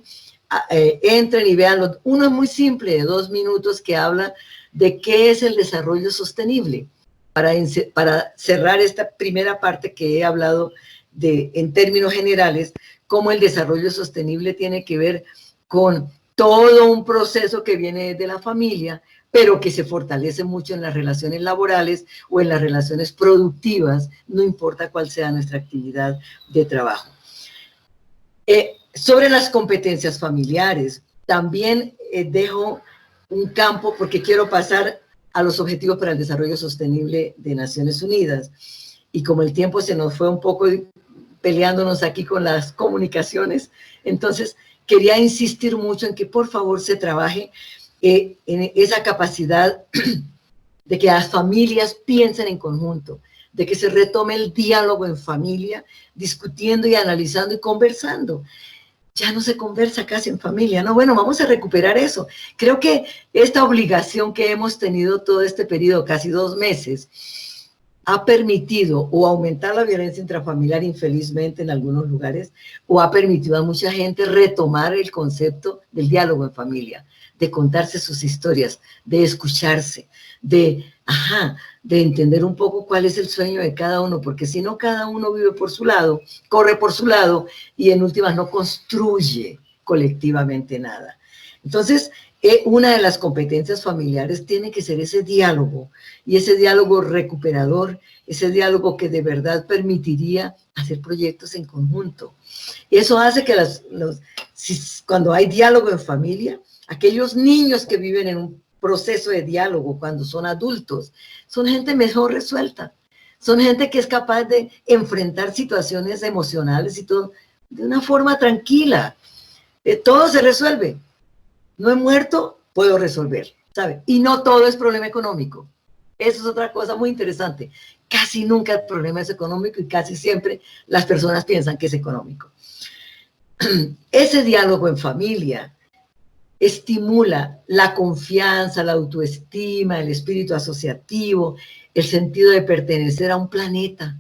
Speaker 2: entren y veanlo. Uno es muy simple, de 2 minutos, que habla de qué es el desarrollo sostenible, para cerrar esta primera parte que he hablado en términos generales, cómo el desarrollo sostenible tiene que ver con todo un proceso que viene de la familia, pero que se fortalece mucho en las relaciones laborales o en las relaciones productivas, no importa cuál sea nuestra actividad de trabajo. Sobre las competencias familiares, también dejo un campo porque quiero pasar a los Objetivos para el Desarrollo Sostenible de Naciones Unidas. Y como el tiempo se nos fue un poco peleándonos aquí con las comunicaciones, entonces quería insistir mucho en que por favor se trabaje en esa capacidad de que las familias piensen en conjunto, de que se retome el diálogo en familia, discutiendo y analizando y conversando. Ya no se conversa casi en familia, ¿no? Bueno, vamos a recuperar eso. Creo que esta obligación que hemos tenido todo este periodo, casi 2 meses, ha permitido o aumentar la violencia intrafamiliar, infelizmente, en algunos lugares, o ha permitido a mucha gente retomar el concepto del diálogo en familia, de contarse sus historias, de escucharse, de entender un poco cuál es el sueño de cada uno, porque si no, cada uno vive por su lado, corre por su lado, y en últimas no construye colectivamente nada. Entonces, una de las competencias familiares tiene que ser ese diálogo, y ese diálogo recuperador, ese diálogo que de verdad permitiría hacer proyectos en conjunto. Y eso hace que cuando hay diálogo en familia, aquellos niños que viven en un proceso de diálogo cuando son adultos, son gente mejor resuelta, son gente que es capaz de enfrentar situaciones emocionales y todo de una forma tranquila. Todo se resuelve. No he muerto, puedo resolver, ¿sabe? Y no todo es problema económico. Eso es otra cosa muy interesante. Casi nunca el problema es económico y casi siempre las personas piensan que es económico. Ese diálogo en familia estimula la confianza, la autoestima, el espíritu asociativo, el sentido de pertenecer a un planeta,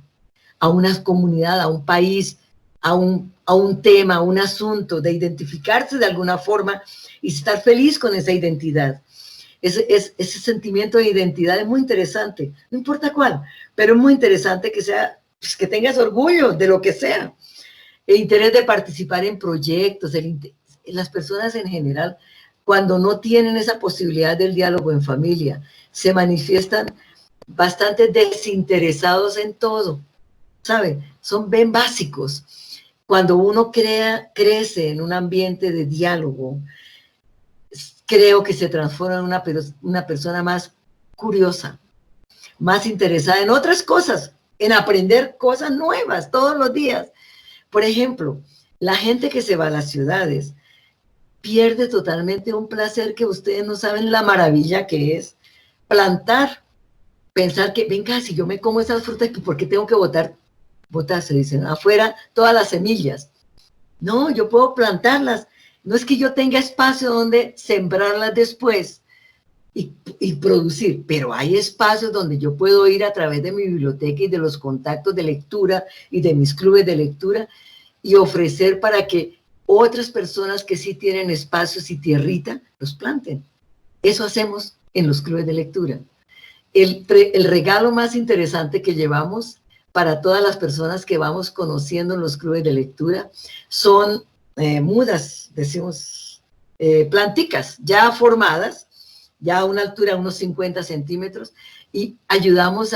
Speaker 2: a una comunidad, a un país, a un tema, a un asunto, de identificarse de alguna forma y estar feliz con esa identidad. Ese sentimiento de identidad es muy interesante, no importa cuál, pero es muy interesante que sea, pues, que tengas orgullo de lo que sea. El interés de participar en proyectos, las personas en general, cuando no tienen esa posibilidad del diálogo en familia, se manifiestan bastante desinteresados en todo, ¿sabe? Son bien básicos. Cuando uno crece en un ambiente de diálogo, creo que se transforma en una persona más curiosa, más interesada en otras cosas, en aprender cosas nuevas todos los días. Por ejemplo, la gente que se va a las ciudades pierde totalmente un placer que ustedes no saben la maravilla que es plantar, pensar que, venga, si yo me como esas frutas, ¿por qué tengo que botar, se dicen, afuera todas las semillas? No, yo puedo plantarlas. No es que yo tenga espacio donde sembrarlas después y producir, pero hay espacios donde yo puedo ir a través de mi biblioteca y de los contactos de lectura y de mis clubes de lectura y ofrecer para que otras personas que sí tienen espacios y tierrita los planten. Eso hacemos en los clubes de lectura. El regalo más interesante que llevamos para todas las personas que vamos conociendo en los clubes de lectura son mudas, decimos, planticas ya formadas, ya a una altura de unos 50 centímetros, y ayudamos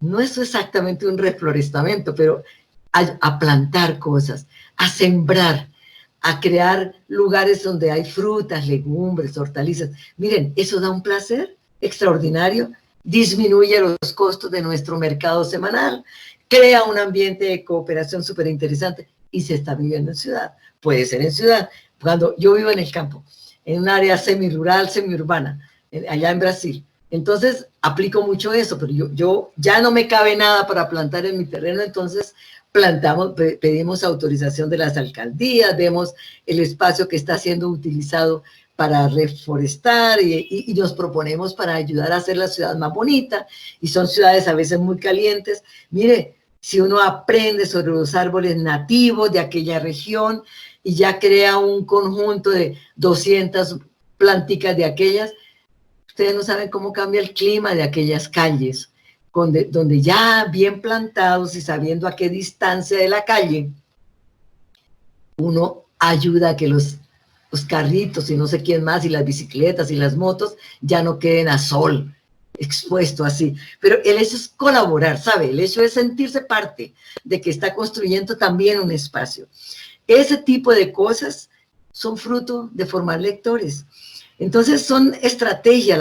Speaker 2: no es exactamente un reflorestamento, pero a plantar cosas, a sembrar, a crear lugares donde hay frutas, legumbres, hortalizas. Miren, eso da un placer extraordinario, disminuye los costos de nuestro mercado semanal, crea un ambiente de cooperación súper interesante y se está viviendo en ciudad. Puede ser en ciudad. Cuando yo vivo en el campo, en un área semirural, semiurbana, allá en Brasil. Entonces, aplico mucho eso, pero yo ya no me cabe nada para plantar en mi terreno, entonces pedimos autorización de las alcaldías, vemos el espacio que está siendo utilizado para reforestar y nos proponemos para ayudar a hacer la ciudad más bonita, y son ciudades a veces muy calientes. Mire, si uno aprende sobre los árboles nativos de aquella región y ya crea un conjunto de 200 planticas de aquellas, ustedes no saben cómo cambia el clima de aquellas calles, donde ya bien plantados y sabiendo a qué distancia de la calle, uno ayuda a que los carritos y no sé quién más, y las bicicletas y las motos, ya no queden a sol, expuesto así. Pero el hecho es colaborar, ¿sabe? El hecho es sentirse parte de que está construyendo también un espacio. Ese tipo de cosas son fruto de formar lectores. Entonces son estrategias.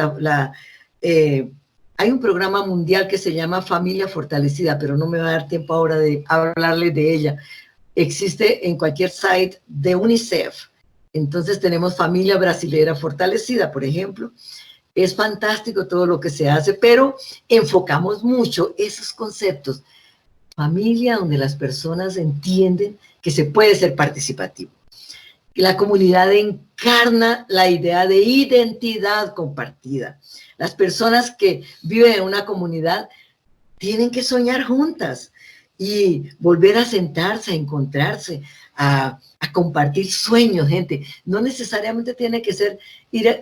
Speaker 2: Hay un programa mundial que se llama Familia Fortalecida, pero no me va a dar tiempo ahora de hablarles de ella. Existe en cualquier site de UNICEF. Entonces tenemos Familia Brasilera Fortalecida, por ejemplo. Es fantástico todo lo que se hace, pero enfocamos mucho esos conceptos. Familia donde las personas entienden que se puede ser participativo. La comunidad encarna la idea de identidad compartida. Las personas que viven en una comunidad tienen que soñar juntas y volver a sentarse, a encontrarse, a compartir sueños, gente. No necesariamente tiene que ser ir a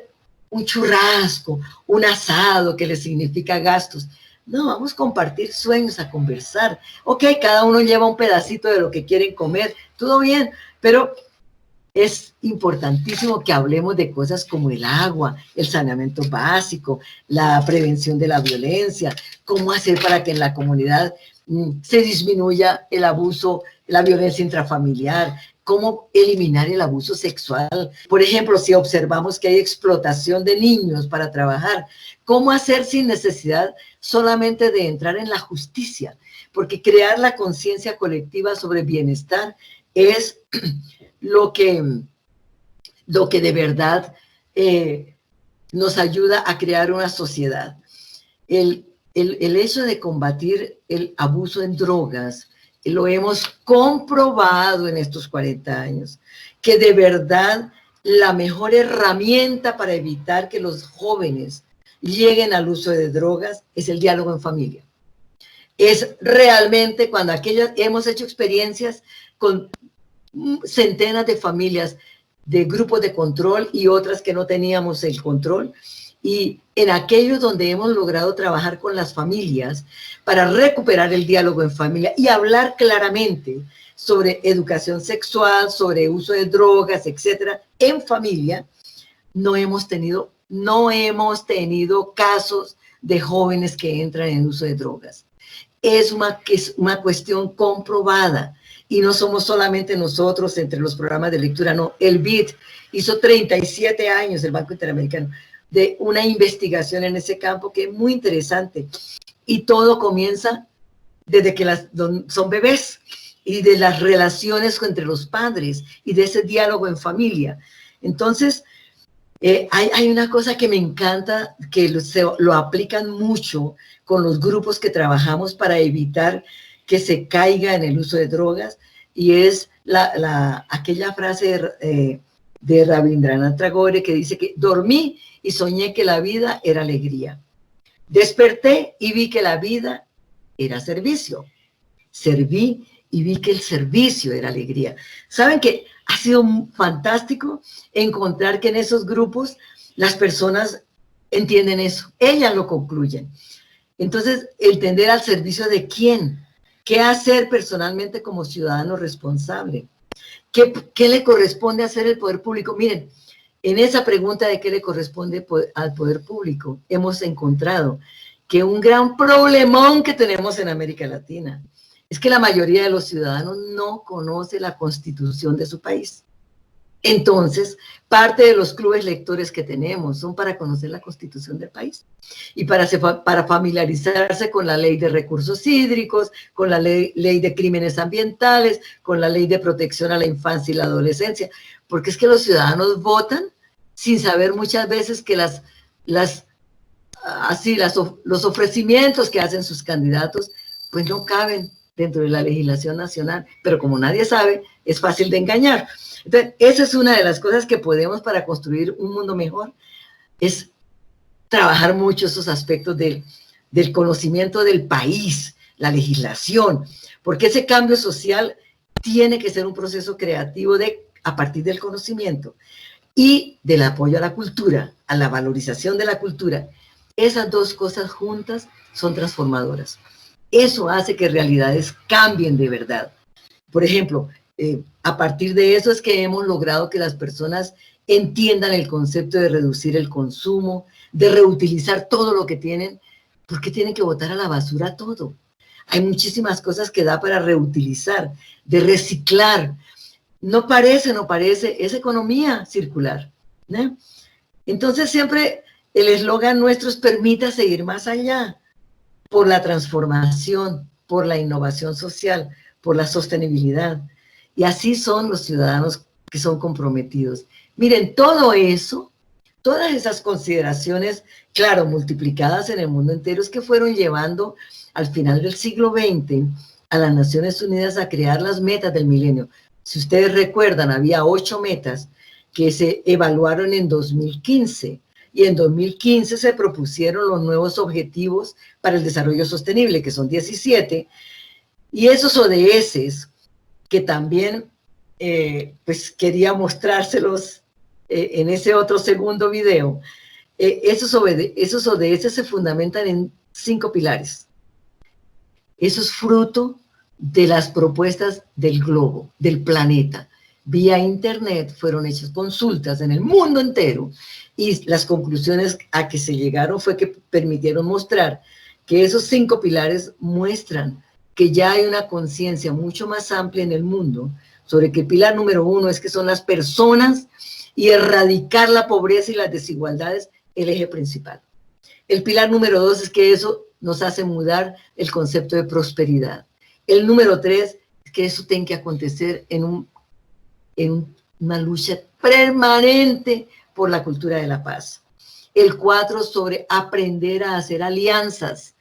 Speaker 2: un churrasco, un asado que le significa gastos. No, vamos a compartir sueños, a conversar. Ok, cada uno lleva un pedacito de lo que quieren comer, todo bien, pero es importantísimo que hablemos de cosas como el agua, el saneamiento básico, la prevención de la violencia, cómo hacer para que en la comunidad se disminuya el abuso, la violencia intrafamiliar, cómo eliminar el abuso sexual. Por ejemplo, si observamos que hay explotación de niños para trabajar, cómo hacer sin necesidad solamente de entrar en la justicia, porque crear la conciencia colectiva sobre bienestar es lo que de verdad nos ayuda a crear una sociedad. El hecho de combatir el abuso en drogas, lo hemos comprobado en estos 40 años, que de verdad la mejor herramienta para evitar que los jóvenes lleguen al uso de drogas es el diálogo en familia. Es realmente cuando hemos hecho experiencias con centenas de familias de grupos de control y otras que no teníamos el control, y en aquellos donde hemos logrado trabajar con las familias para recuperar el diálogo en familia y hablar claramente sobre educación sexual, sobre uso de drogas, etcétera, en familia, no hemos tenido casos de jóvenes que entran en uso de drogas. Es una cuestión comprobada. Y no somos solamente nosotros entre los programas de lectura, no. El BID hizo 37 años, el Banco Interamericano, de una investigación en ese campo que es muy interesante. Y todo comienza desde que son bebés y de las relaciones entre los padres y de ese diálogo en familia. Entonces, hay una cosa que me encanta, que lo aplican mucho con los grupos que trabajamos para evitar que se caiga en el uso de drogas, y es aquella frase de Rabindranath Tagore que dice que dormí y soñé que la vida era alegría. Desperté y vi que la vida era servicio. Serví y vi que el servicio era alegría. ¿Saben que ha sido fantástico encontrar que en esos grupos las personas entienden eso? Ellas lo concluyen. Entonces, entender al servicio de quién. ¿Qué hacer personalmente como ciudadano responsable? ¿Qué le corresponde hacer el poder público? Miren, en esa pregunta de qué le corresponde al poder público, hemos encontrado que un gran problemón que tenemos en América Latina es que la mayoría de los ciudadanos no conoce la Constitución de su país. Entonces, parte de los clubes lectores que tenemos son para conocer la Constitución del país y para familiarizarse con la ley de recursos hídricos, con la ley de crímenes ambientales, con la ley de protección a la infancia y la adolescencia, porque es que los ciudadanos votan sin saber muchas veces que los ofrecimientos que hacen sus candidatos pues no caben dentro de la legislación nacional, pero como nadie sabe, es fácil de engañar. Entonces, esa es una de las cosas que podemos para construir un mundo mejor, es trabajar mucho esos aspectos del conocimiento del país, la legislación, porque ese cambio social tiene que ser un proceso creativo a partir del conocimiento y del apoyo a la cultura, a la valorización de la cultura. Esas dos cosas juntas son transformadoras. Eso hace que realidades cambien de verdad. Por ejemplo, a partir de eso es que hemos logrado que las personas entiendan el concepto de reducir el consumo, de reutilizar todo lo que tienen, porque tienen que botar a la basura todo. Hay muchísimas cosas que da para reutilizar, de reciclar. No parece, es economía circular, ¿no? Entonces siempre el eslogan nuestro es permita seguir más allá, por la transformación, por la innovación social, por la sostenibilidad. Y así son los ciudadanos que son comprometidos. Miren, todo eso, todas esas consideraciones, claro, multiplicadas en el mundo entero, es que fueron llevando al final del siglo XX a las Naciones Unidas a crear las metas del milenio. Si ustedes recuerdan, había 8 metas que se evaluaron en 2015 y en 2015 se propusieron los nuevos objetivos para el desarrollo sostenible, que son 17, y esos ODS, que también pues quería mostrárselos en ese otro segundo video, esos ODS se fundamentan en 5 pilares. Eso es fruto de las propuestas del globo, del planeta. Vía internet fueron hechas consultas en el mundo entero y las conclusiones a que se llegaron fue que permitieron mostrar que esos 5 pilares muestran que ya hay una conciencia mucho más amplia en el mundo sobre que el pilar número 1 es que son las personas y erradicar la pobreza y las desigualdades, el eje principal. El pilar número 2 es que eso nos hace mudar el concepto de prosperidad. El número 3 es que eso tiene que acontecer en una lucha permanente por la cultura de la paz. El 4 sobre aprender a hacer alianzas,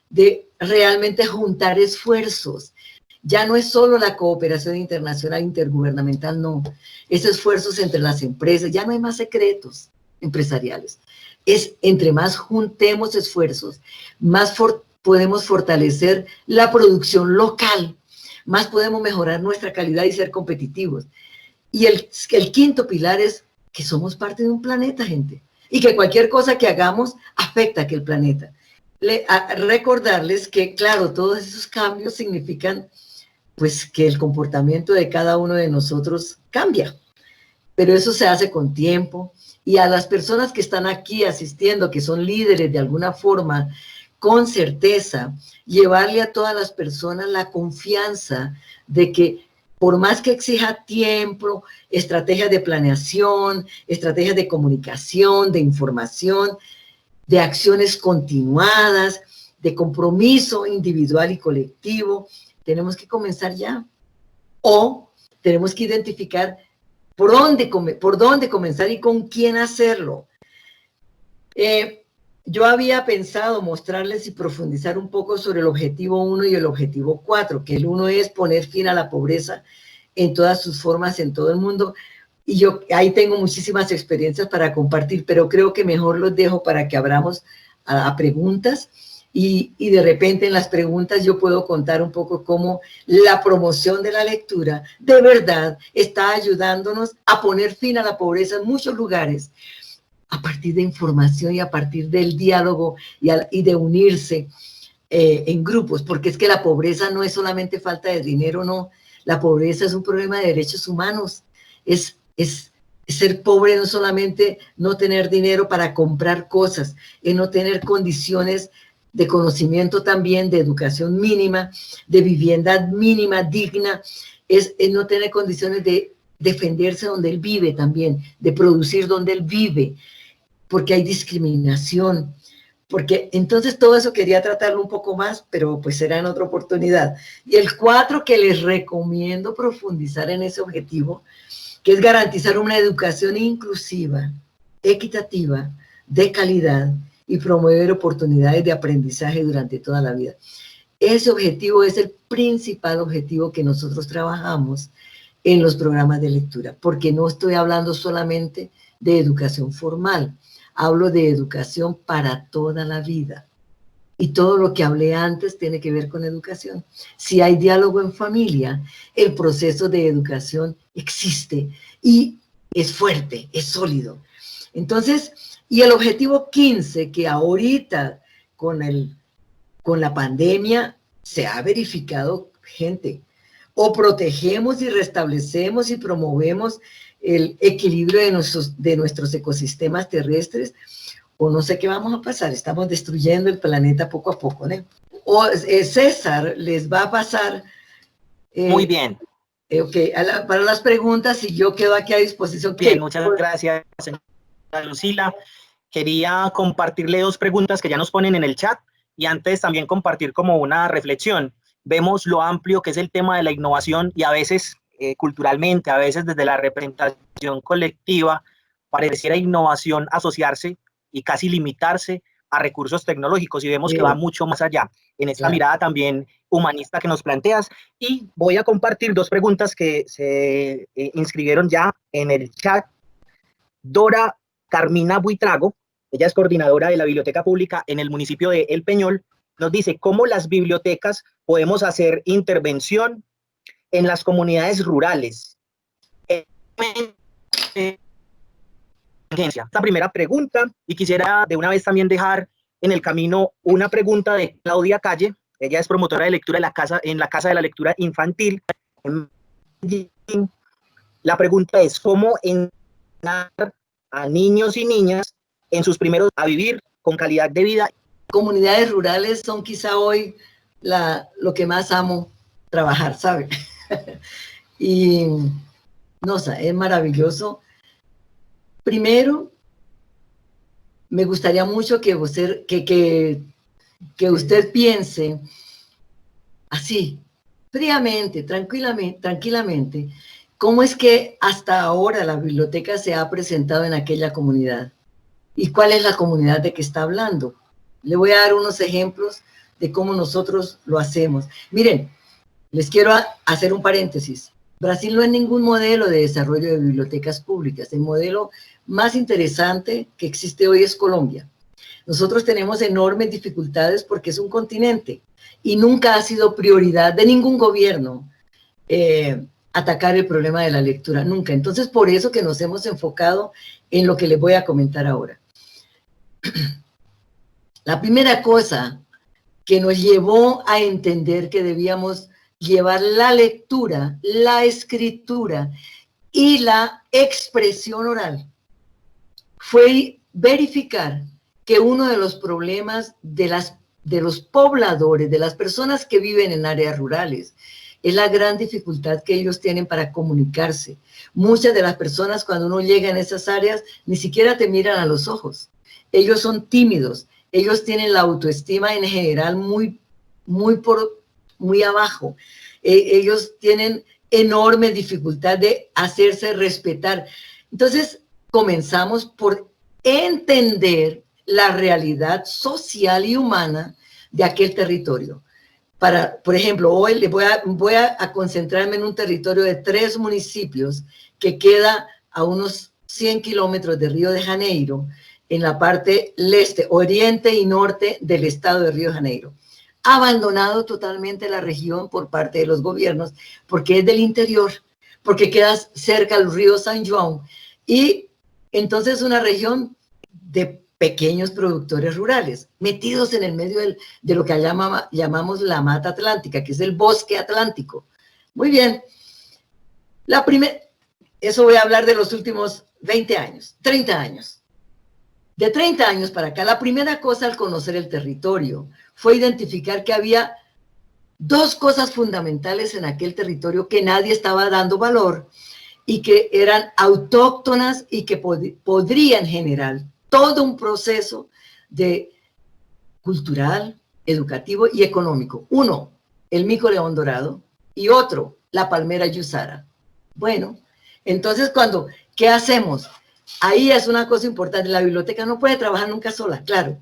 Speaker 2: de realmente juntar esfuerzos. Ya no es solo la cooperación internacional intergubernamental, no. Es esfuerzos entre las empresas, ya no hay más secretos empresariales. Es entre más juntemos esfuerzos, más podemos fortalecer la producción local, más podemos mejorar nuestra calidad y ser competitivos. Y el 5º pilar es que somos parte de un planeta, gente, y que cualquier cosa que hagamos afecta a aquel planeta. Recordarles que, claro, todos esos cambios significan pues que el comportamiento de cada uno de nosotros cambia, pero eso se hace con tiempo, y a las personas que están aquí asistiendo, que son líderes de alguna forma, con certeza, llevarle a todas las personas la confianza de que por más que exija tiempo, estrategias de planeación, estrategias de comunicación, de información, de acciones continuadas, de compromiso individual y colectivo, tenemos que comenzar ya. O tenemos que identificar por dónde comenzar y con quién hacerlo. Yo había pensado mostrarles y profundizar un poco sobre el objetivo 1 y el objetivo 4, que el 1 es poner fin a la pobreza en todas sus formas en todo el mundo. Y yo ahí tengo muchísimas experiencias para compartir, pero creo que mejor los dejo para que abramos a preguntas y de repente en las preguntas yo puedo contar un poco cómo la promoción de la lectura de verdad está ayudándonos a poner fin a la pobreza en muchos lugares, a partir de información y a partir del diálogo y de unirse en grupos, porque es que la pobreza no es solamente falta de dinero, no, la pobreza es un problema de derechos humanos, es ser pobre no solamente no tener dinero para comprar cosas, es no tener condiciones de conocimiento también, de educación mínima, de vivienda mínima, digna, es no tener condiciones de defenderse donde él vive también, de producir donde él vive, porque hay discriminación, porque entonces todo eso quería tratarlo un poco más, pero pues será en otra oportunidad. Y el 4, que les recomiendo profundizar en ese objetivo, que es garantizar una educación inclusiva, equitativa, de calidad y promover oportunidades de aprendizaje durante toda la vida. Ese objetivo es el principal objetivo que nosotros trabajamos en los programas de lectura, porque no estoy hablando solamente de educación formal, hablo de educación para toda la vida. Y todo lo que hablé antes tiene que ver con educación. Si hay diálogo en familia, el proceso de educación existe y es fuerte, es sólido. Entonces, y el objetivo 15, que ahorita con la pandemia se ha verificado, gente, o protegemos y restablecemos y promovemos el equilibrio de nuestros ecosistemas terrestres, o no sé qué vamos a pasar, estamos destruyendo el planeta poco a poco, ¿no? O César les va a pasar.
Speaker 1: Muy bien.
Speaker 2: Ok, para las preguntas, y yo quedo aquí a disposición.
Speaker 1: Bien, muchas gracias, señora Lucila. Quería compartirle 2 preguntas que ya nos ponen en el chat, y antes también compartir como una reflexión. Vemos lo amplio que es el tema de la innovación, y a veces culturalmente, a veces desde la representación colectiva, pareciera innovación asociarse y casi limitarse a recursos tecnológicos, y vemos que va mucho más allá en esta mirada también humanista que nos planteas. Y voy a compartir 2 preguntas que se inscribieron ya en el chat. Dora Carmina Buitrago, ella es coordinadora de la Biblioteca Pública en el municipio de El Peñol, nos dice cómo las bibliotecas podemos hacer intervención en las comunidades rurales. Esta primera pregunta, y quisiera de una vez también dejar en el camino una pregunta de Claudia Calle. Ella es promotora de lectura en la Casa de la Lectura Infantil. La pregunta es, ¿cómo enseñar a niños y niñas en sus primeros a vivir con calidad de vida?
Speaker 2: Comunidades rurales son quizá hoy lo que más amo trabajar, ¿sabe? Y no sé, es maravilloso. Primero, me gustaría mucho que usted piense así, fríamente, tranquilamente, cómo es que hasta ahora la biblioteca se ha presentado en aquella comunidad y cuál es la comunidad de que está hablando. Le voy a dar unos ejemplos de cómo nosotros lo hacemos. Miren, les quiero hacer un paréntesis. Brasil no es ningún modelo de desarrollo de bibliotecas públicas. El modelo más interesante que existe hoy es Colombia. Nosotros tenemos enormes dificultades porque es un continente y nunca ha sido prioridad de ningún gobierno atacar el problema de la lectura, nunca. Entonces, por eso que nos hemos enfocado en lo que les voy a comentar ahora. La primera cosa que nos llevó a entender que debíamos llevar la lectura, la escritura y la expresión oral fue verificar que uno de los problemas de los pobladores, de las personas que viven en áreas rurales, es la gran dificultad que ellos tienen para comunicarse. Muchas de las personas cuando uno llega en esas áreas ni siquiera te miran a los ojos. Ellos son tímidos, ellos tienen la autoestima en general muy abajo. Ellos tienen enorme dificultad de hacerse respetar. Entonces comenzamos por entender la realidad social y humana de aquel territorio. Por ejemplo, hoy voy a concentrarme en un territorio de 3 municipios que queda a unos 100 kilómetros de Río de Janeiro, en la parte este, oriente y norte del estado de Río de Janeiro. Abandonado totalmente la región por parte de los gobiernos, porque es del interior, porque queda cerca al río San Juan, y entonces una región de pequeños productores rurales, metidos en el medio de lo que llamamos la mata atlántica, que es el bosque atlántico. Muy bien. Eso voy a hablar de los últimos 20 años, 30 años. De 30 años para acá, la primera cosa al conocer el territorio fue identificar que había 2 cosas fundamentales en aquel territorio que nadie estaba dando valor, y que eran autóctonas y que podrían generar todo un proceso de cultural, educativo y económico. Uno, el mico león dorado, y otro, la palmera yusara. Bueno, entonces ¿qué hacemos? Ahí es una cosa importante, la biblioteca no puede trabajar nunca sola, claro.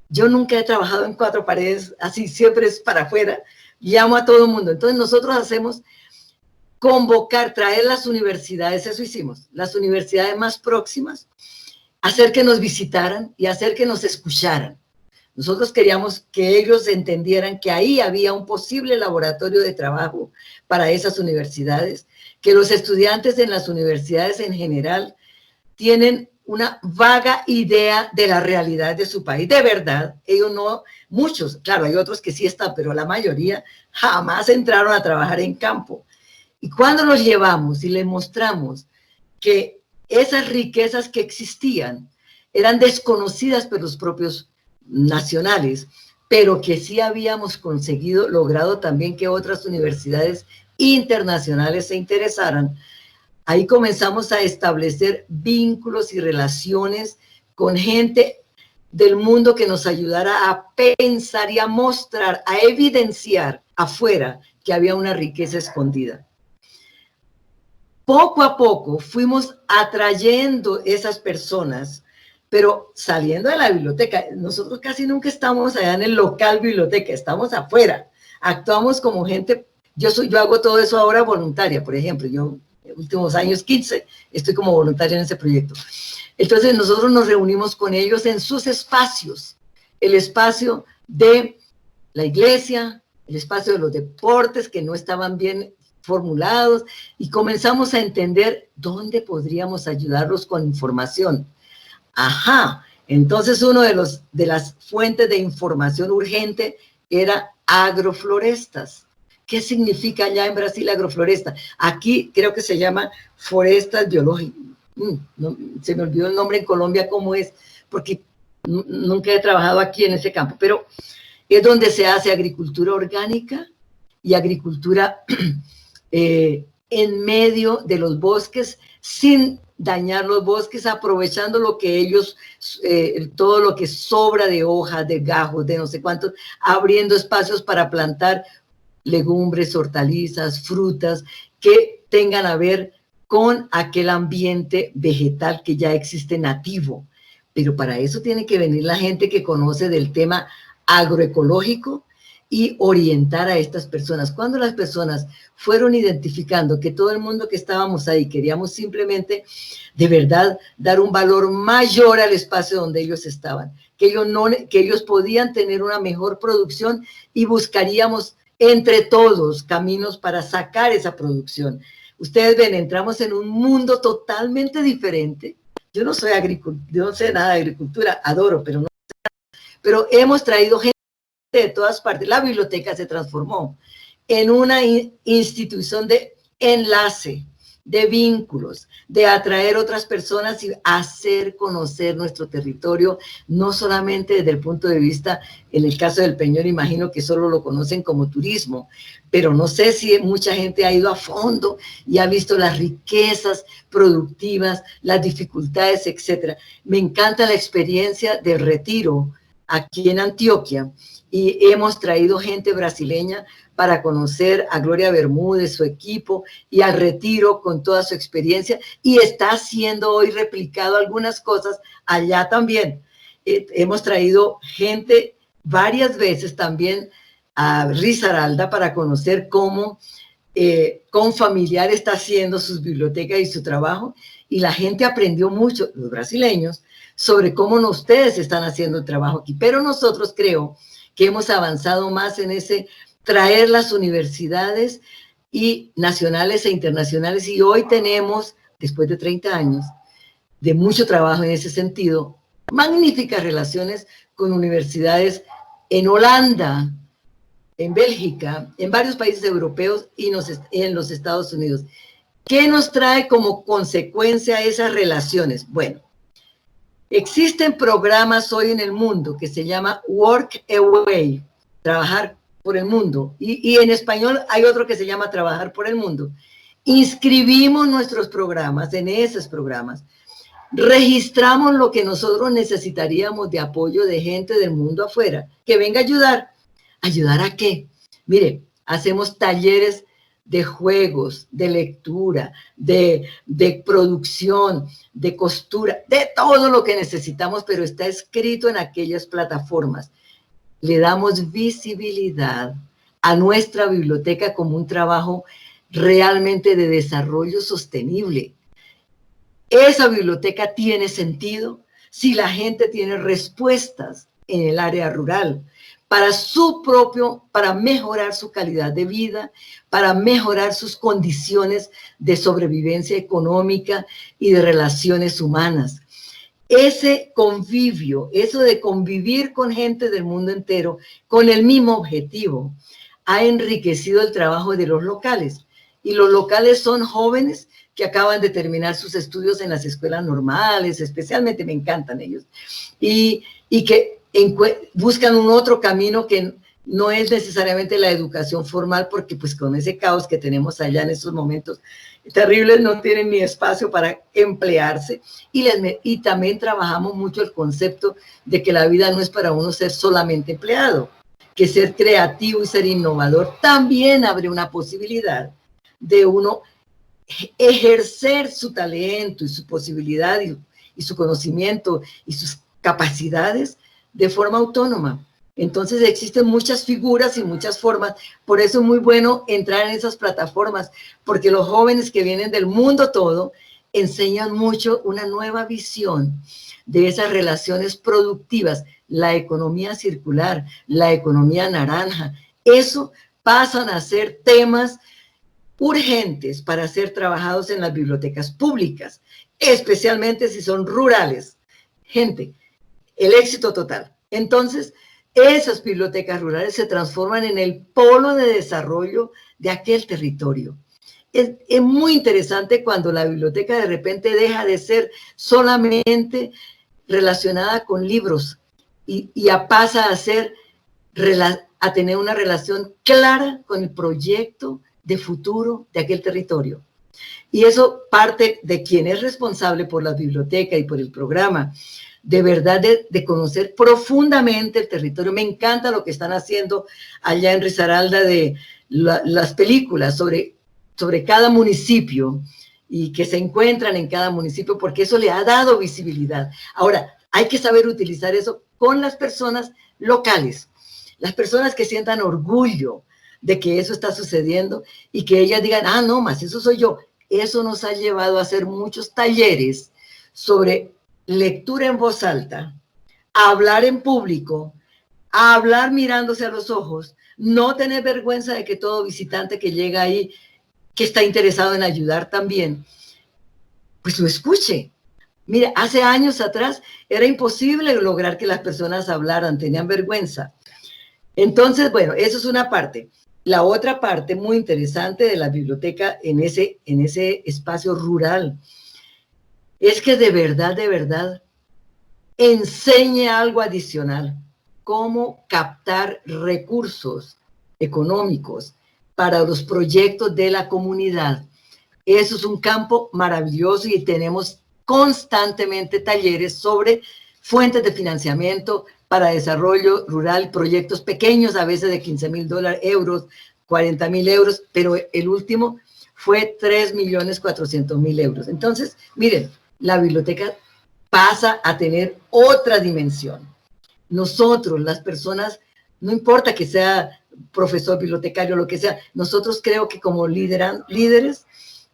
Speaker 2: Yo nunca he trabajado en cuatro paredes, así siempre es para afuera, llamo a todo el mundo. Entonces nosotros hacemos convocar, traer las universidades, eso hicimos, las universidades más próximas, hacer que nos visitaran y hacer que nos escucharan. Nosotros queríamos que ellos entendieran que ahí había un posible laboratorio de trabajo para esas universidades, que los estudiantes en las universidades en general tienen una vaga idea de la realidad de su país. De verdad, ellos no, muchos, claro, hay otros que sí están, pero la mayoría jamás entraron a trabajar en campo. Y cuando los llevamos y les mostramos que esas riquezas que existían eran desconocidas por los propios nacionales, pero que sí habíamos logrado también que otras universidades internacionales se interesaran, ahí comenzamos a establecer vínculos y relaciones con gente del mundo que nos ayudara a pensar y a mostrar, a evidenciar afuera que había una riqueza escondida. Poco a poco fuimos atrayendo esas personas, pero saliendo de la biblioteca. Nosotros casi nunca estamos allá en el local biblioteca, estamos afuera, actuamos como gente. Yo hago todo eso ahora voluntaria, por ejemplo, yo en los últimos años 15 estoy como voluntaria en ese proyecto. Entonces nosotros nos reunimos con ellos en sus espacios, el espacio de la iglesia, el espacio de los deportes que no estaban bien formulados, y comenzamos a entender dónde podríamos ayudarlos con información. Ajá, entonces uno de las fuentes de información urgente era agroflorestas. ¿Qué significa allá en Brasil agrofloresta? Aquí creo que se llama forestas biológicas. No, se me olvidó el nombre en Colombia cómo es, porque nunca he trabajado aquí en ese campo, pero es donde se hace agricultura orgánica y agricultura en medio de los bosques, sin dañar los bosques, aprovechando lo que ellos, todo lo que sobra de hojas, de gajos, de no sé cuántos, abriendo espacios para plantar legumbres, hortalizas, frutas, que tengan a ver con aquel ambiente vegetal que ya existe nativo. Pero para eso tiene que venir la gente que conoce del tema agroecológico y orientar a estas personas. Cuando las personas fueron identificando que todo el mundo que estábamos ahí queríamos simplemente, de verdad, dar un valor mayor al espacio donde ellos estaban, que ellos podían tener una mejor producción, y buscaríamos entre todos caminos para sacar esa producción. Ustedes ven, entramos en un mundo totalmente diferente. Yo no soy agricultor, yo no sé nada de agricultura, adoro, pero no sé nada. Pero hemos traído gente de todas partes. La biblioteca se transformó en una institución de enlace, de vínculos, de atraer otras personas y hacer conocer nuestro territorio, no solamente desde el punto de vista, en el caso del Peñol, imagino que solo lo conocen como turismo, pero no sé si mucha gente ha ido a fondo y ha visto las riquezas productivas, las dificultades, etcétera. Me encanta la experiencia del retiro aquí en Antioquia, y hemos traído gente brasileña para conocer a Gloria Bermúdez, su equipo, y al retiro con toda su experiencia, y está siendo hoy replicado algunas cosas allá también. Hemos traído gente varias veces también a Risaralda para conocer cómo Confamiliar está haciendo sus bibliotecas y su trabajo, y la gente aprendió mucho, los brasileños, sobre cómo ustedes están haciendo el trabajo aquí. Pero nosotros creo que hemos avanzado más en ese traer las universidades y nacionales e internacionales, y hoy tenemos, después de 30 años de mucho trabajo en ese sentido, magníficas relaciones con universidades en Holanda, en Bélgica, en varios países europeos y en los Estados Unidos. ¿Qué nos trae como consecuencia esas relaciones? Bueno, existen programas hoy en el mundo que se llama Work Away, trabajar por el mundo, y en español hay otro que se llama Trabajar por el Mundo, inscribimos nuestros programas en esos programas, registramos lo que nosotros necesitaríamos de apoyo de gente del mundo afuera, que venga a ayudar. ¿Ayudar a qué? Mire, hacemos talleres de juegos, de lectura, de producción, de costura, de todo lo que necesitamos, pero está escrito en aquellas plataformas. Le damos visibilidad a nuestra biblioteca como un trabajo realmente de desarrollo sostenible. Esa biblioteca tiene sentido si la gente tiene respuestas en el área rural para mejorar su calidad de vida, para mejorar sus condiciones de sobrevivencia económica y de relaciones humanas. Ese convivio, eso de convivir con gente del mundo entero con el mismo objetivo, ha enriquecido el trabajo de los locales. Y los locales son jóvenes que acaban de terminar sus estudios en las escuelas normales, especialmente me encantan ellos, y que buscan un otro camino que no es necesariamente la educación formal, porque pues con ese caos que tenemos allá en estos momentos terribles no tienen ni espacio para emplearse, y también trabajamos mucho el concepto de que la vida no es para uno ser solamente empleado, que ser creativo y ser innovador también abre una posibilidad de uno ejercer su talento y su posibilidad y su conocimiento y sus capacidades de forma autónoma. Entonces existen muchas figuras y muchas formas, por eso es muy bueno entrar en esas plataformas, porque los jóvenes que vienen del mundo todo enseñan mucho una nueva visión de esas relaciones productivas, la economía circular, la economía naranja. Eso pasan a ser temas urgentes para ser trabajados en las bibliotecas públicas, especialmente si son rurales. Gente, el éxito total. Entonces, esas bibliotecas rurales se transforman en el polo de desarrollo de aquel territorio. Es muy interesante cuando la biblioteca de repente deja de ser solamente relacionada con libros y pasa a tener una relación clara con el proyecto de futuro de aquel territorio. Y eso parte de quien es responsable por la biblioteca y por el programa, de verdad de conocer profundamente el territorio. Me encanta lo que están haciendo allá en Risaralda de las películas sobre cada municipio y que se encuentran en cada municipio, porque eso le ha dado visibilidad. Ahora, hay que saber utilizar eso con las personas locales, las personas que sientan orgullo de que eso está sucediendo y que ellas digan, ah, no, más eso soy yo. Eso nos ha llevado a hacer muchos talleres sobre lectura en voz alta, hablar en público, hablar mirándose a los ojos, no tener vergüenza de que todo visitante que llega ahí, que está interesado en ayudar también, pues lo escuche. Mire, hace años atrás era imposible lograr que las personas hablaran, tenían vergüenza. Entonces, bueno, eso es una parte. La otra parte muy interesante de la biblioteca en ese espacio rural es que de verdad, enseñe algo adicional, cómo captar recursos económicos para los proyectos de la comunidad. Eso es un campo maravilloso y tenemos constantemente talleres sobre fuentes de financiamiento para desarrollo rural, proyectos pequeños, a veces de $15,000 euros, 40,000 euros, pero el último fue 3,400,000 euros. Entonces, miren, la biblioteca pasa a tener otra dimensión. Nosotros, las personas, no importa que sea profesor, bibliotecario, lo que sea, nosotros creo que como líderes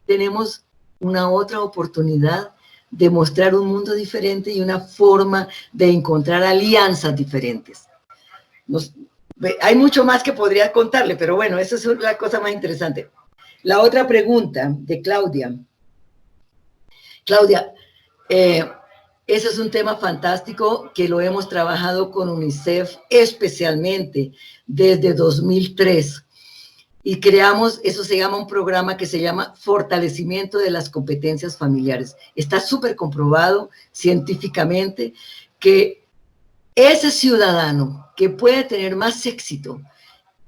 Speaker 2: tenemos una otra oportunidad de mostrar un mundo diferente y una forma de encontrar alianzas diferentes. Hay mucho más que podría contarle, pero bueno, esa es la cosa más interesante. La otra pregunta de Claudia. Claudia, ese es un tema fantástico que lo hemos trabajado con UNICEF especialmente desde 2003. Y creamos, eso se llama un programa que se llama Fortalecimiento de las Competencias Familiares. Está súper comprobado científicamente que ese ciudadano que puede tener más éxito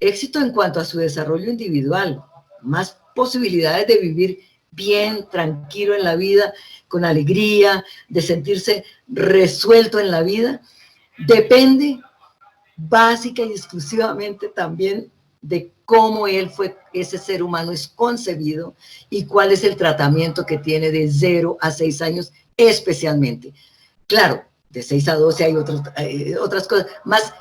Speaker 2: en cuanto a su desarrollo individual, más posibilidades de vivir bien, tranquilo en la vida, con alegría, de sentirse resuelto en la vida, depende básica y exclusivamente también de cómo ese ser humano es concebido y cuál es el tratamiento que tiene de 0 a 6 años especialmente. Claro, de 6 a 12 hay otras cosas más,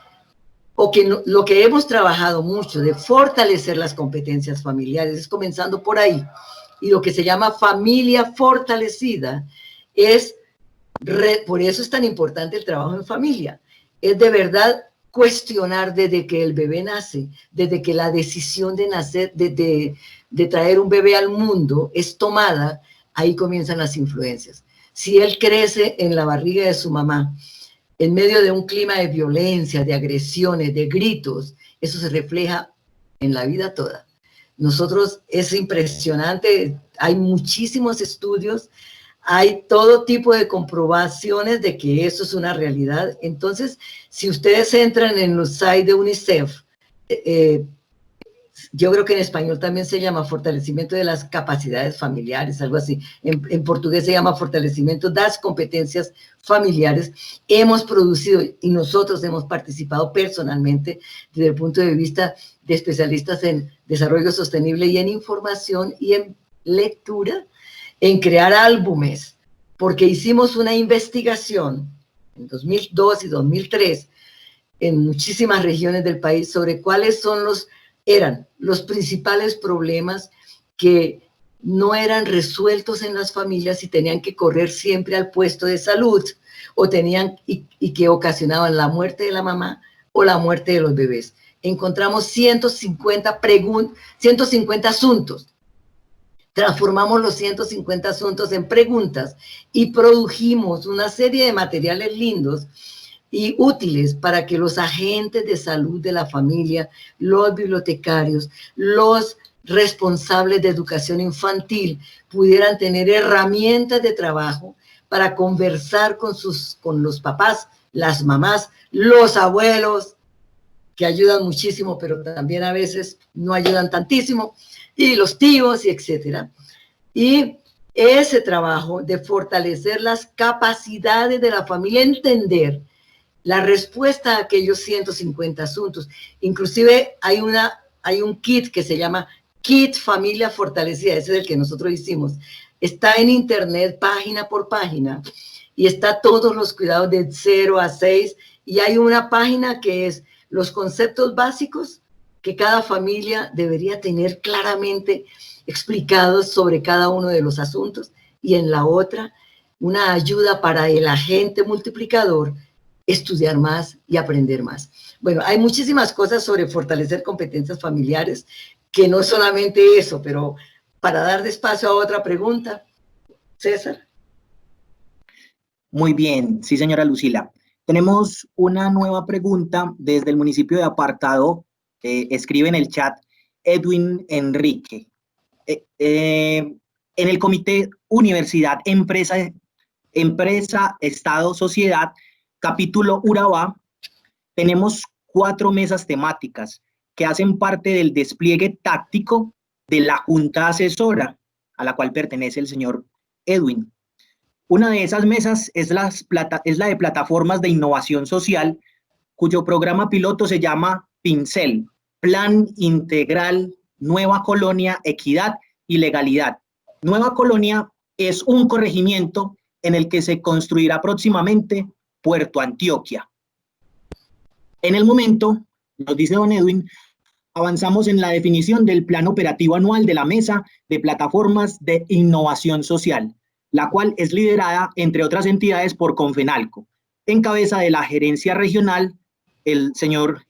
Speaker 2: lo que hemos trabajado mucho de fortalecer las competencias familiares es comenzando por ahí. Y lo que se llama familia fortalecida es, por eso es tan importante el trabajo en familia, es de verdad cuestionar desde que el bebé nace, desde que la decisión de nacer, de traer un bebé al mundo es tomada, ahí comienzan las influencias. Si él crece en la barriga de su mamá, en medio de un clima de violencia, de agresiones, de gritos, eso se refleja en la vida toda. Nosotros, es impresionante, hay muchísimos estudios, hay todo tipo de comprobaciones de que eso es una realidad. Entonces, si ustedes entran en los sites de UNICEF, yo creo que en español también se llama fortalecimiento de las capacidades familiares, algo así. En portugués se llama fortalecimiento de las competencias familiares. Hemos producido y nosotros hemos participado personalmente desde el punto de vista de especialistas en desarrollo sostenible y en información y en lectura, en crear álbumes, porque hicimos una investigación en 2002 y 2003 en muchísimas regiones del país sobre cuáles eran los principales problemas que no eran resueltos en las familias y tenían que correr siempre al puesto de salud y que ocasionaban la muerte de la mamá o la muerte de los bebés. Encontramos 150 asuntos. Transformamos los 150 asuntos en preguntas y produjimos una serie de materiales lindos y útiles para que los agentes de salud de la familia, los bibliotecarios, los responsables de educación infantil pudieran tener herramientas de trabajo para conversar con los papás, las mamás, los abuelos, que ayudan muchísimo, pero también a veces no ayudan tantísimo, y los tíos, y etcétera. Y ese trabajo de fortalecer las capacidades de la familia, entender la respuesta a aquellos 150 asuntos. Inclusive hay un kit que se llama Kit Familia Fortalecida, ese es el que nosotros hicimos. Está en internet página por página y está todos los cuidados de 0 a 6 y hay una página que es los conceptos básicos que cada familia debería tener claramente explicados sobre cada uno de los asuntos y en la otra una ayuda para el agente multiplicador estudiar más y aprender más. Bueno, hay muchísimas cosas sobre fortalecer competencias familiares, que no es solamente eso, pero para dar espacio a otra pregunta, César.
Speaker 1: Muy bien, sí, señora Lucila. Tenemos una nueva pregunta desde el municipio de Apartado. Escribe en el chat Edwin Enrique. En el comité Universidad, Empresa, Estado, Sociedad, capítulo Urabá, tenemos 4 mesas temáticas que hacen parte del despliegue táctico de la Junta Asesora, a la cual pertenece el señor Edwin. Una de esas mesas es la de plataformas de innovación social, cuyo programa piloto se llama PINCEL, Plan Integral Nueva Colonia, Equidad y Legalidad. Nueva Colonia es un corregimiento en el que se construirá próximamente Puerto Antioquia. En el momento, nos dice don Edwin, avanzamos en la definición del plan operativo anual de la Mesa de Plataformas de Innovación Social, la cual es liderada, entre otras entidades, por Confenalco, en cabeza de la gerencia regional, el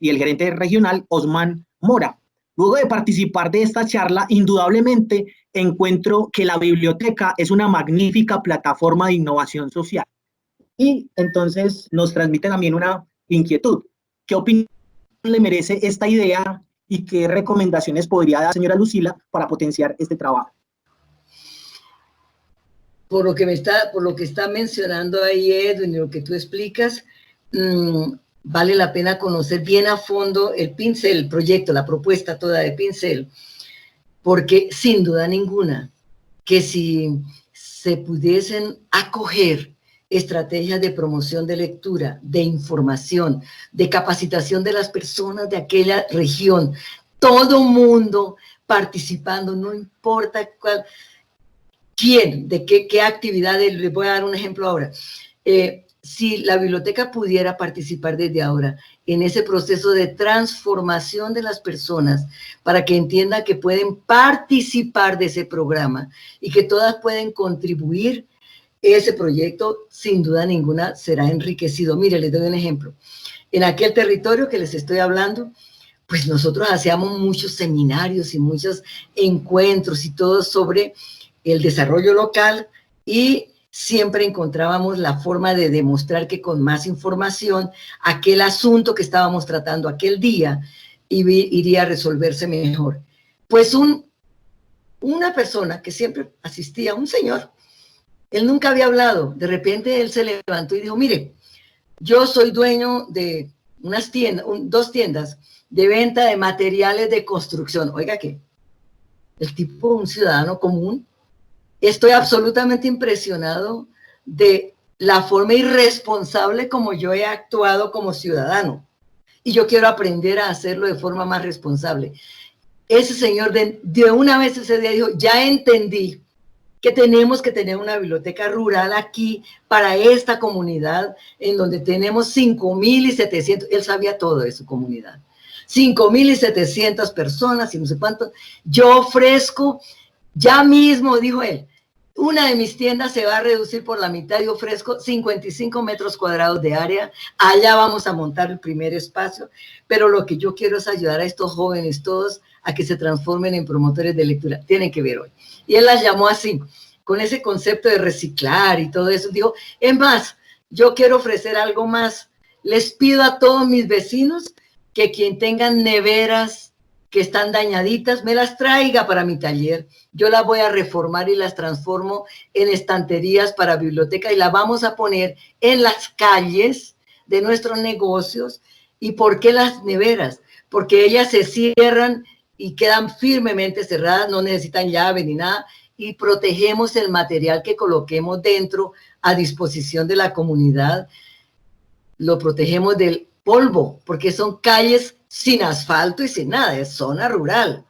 Speaker 1: gerente regional, Osman Mora. Luego de participar de esta charla, indudablemente encuentro que la biblioteca es una magnífica plataforma de innovación social. Y entonces nos transmite también una inquietud. ¿Qué opinión le merece esta idea y qué recomendaciones podría dar, señora Lucila, para potenciar este trabajo?
Speaker 2: Por lo que está mencionando ahí Edwin y lo que tú explicas, vale la pena conocer bien a fondo el PINCEL, el proyecto, la propuesta toda de PINCEL. porque sin duda ninguna que si se pudiesen acoger estrategias de promoción de lectura, de información, de capacitación de las personas de aquella región, todo mundo participando, no importa cuál, quién, de qué actividades, les voy a dar un ejemplo ahora. Si la biblioteca pudiera participar desde ahora en ese proceso de transformación de las personas para que entiendan que pueden participar de ese programa y que todas pueden contribuir, ese proyecto sin duda ninguna será enriquecido. Mire, les doy un ejemplo. En aquel territorio que les estoy hablando, pues nosotros hacíamos muchos seminarios y muchos encuentros y todo sobre el desarrollo local y siempre encontrábamos la forma de demostrar que con más información aquel asunto que estábamos tratando aquel día iría a resolverse mejor. Pues una persona que siempre asistía, un señor, él nunca había hablado, de repente él se levantó y dijo, mire, yo soy dueño de unas tiendas, dos tiendas de venta de materiales de construcción. Oiga, ¿qué? El tipo, un ciudadano común. Estoy absolutamente impresionado de la forma irresponsable como yo he actuado como ciudadano. Y yo quiero aprender a hacerlo de forma más responsable. Ese señor de una vez ese día dijo, ya entendí que tenemos que tener una biblioteca rural aquí para esta comunidad en donde tenemos 5.700, él sabía todo de su comunidad, 5.700 personas y no sé cuánto. Yo ofrezco, ya mismo, dijo él, una de mis tiendas se va a reducir por la mitad y ofrezco 55 metros cuadrados de área. Allá vamos a montar el primer espacio, pero lo que yo quiero es ayudar a estos jóvenes todos a que se transformen en promotores de lectura. Tienen que ver hoy. Y él las llamó así, con ese concepto de reciclar y todo eso. Dijo, es más, yo quiero ofrecer algo más. Les pido a todos mis vecinos que quien tengan neveras que están dañaditas, me las traiga para mi taller. Yo las voy a reformar y las transformo en estanterías para biblioteca y las vamos a poner en las calles de nuestros negocios. ¿Y por qué las neveras? Porque ellas se cierran y quedan firmemente cerradas, no necesitan llave ni nada, y protegemos el material que coloquemos dentro a disposición de la comunidad. Lo protegemos del polvo, porque son calles sin asfalto y sin nada, es zona rural.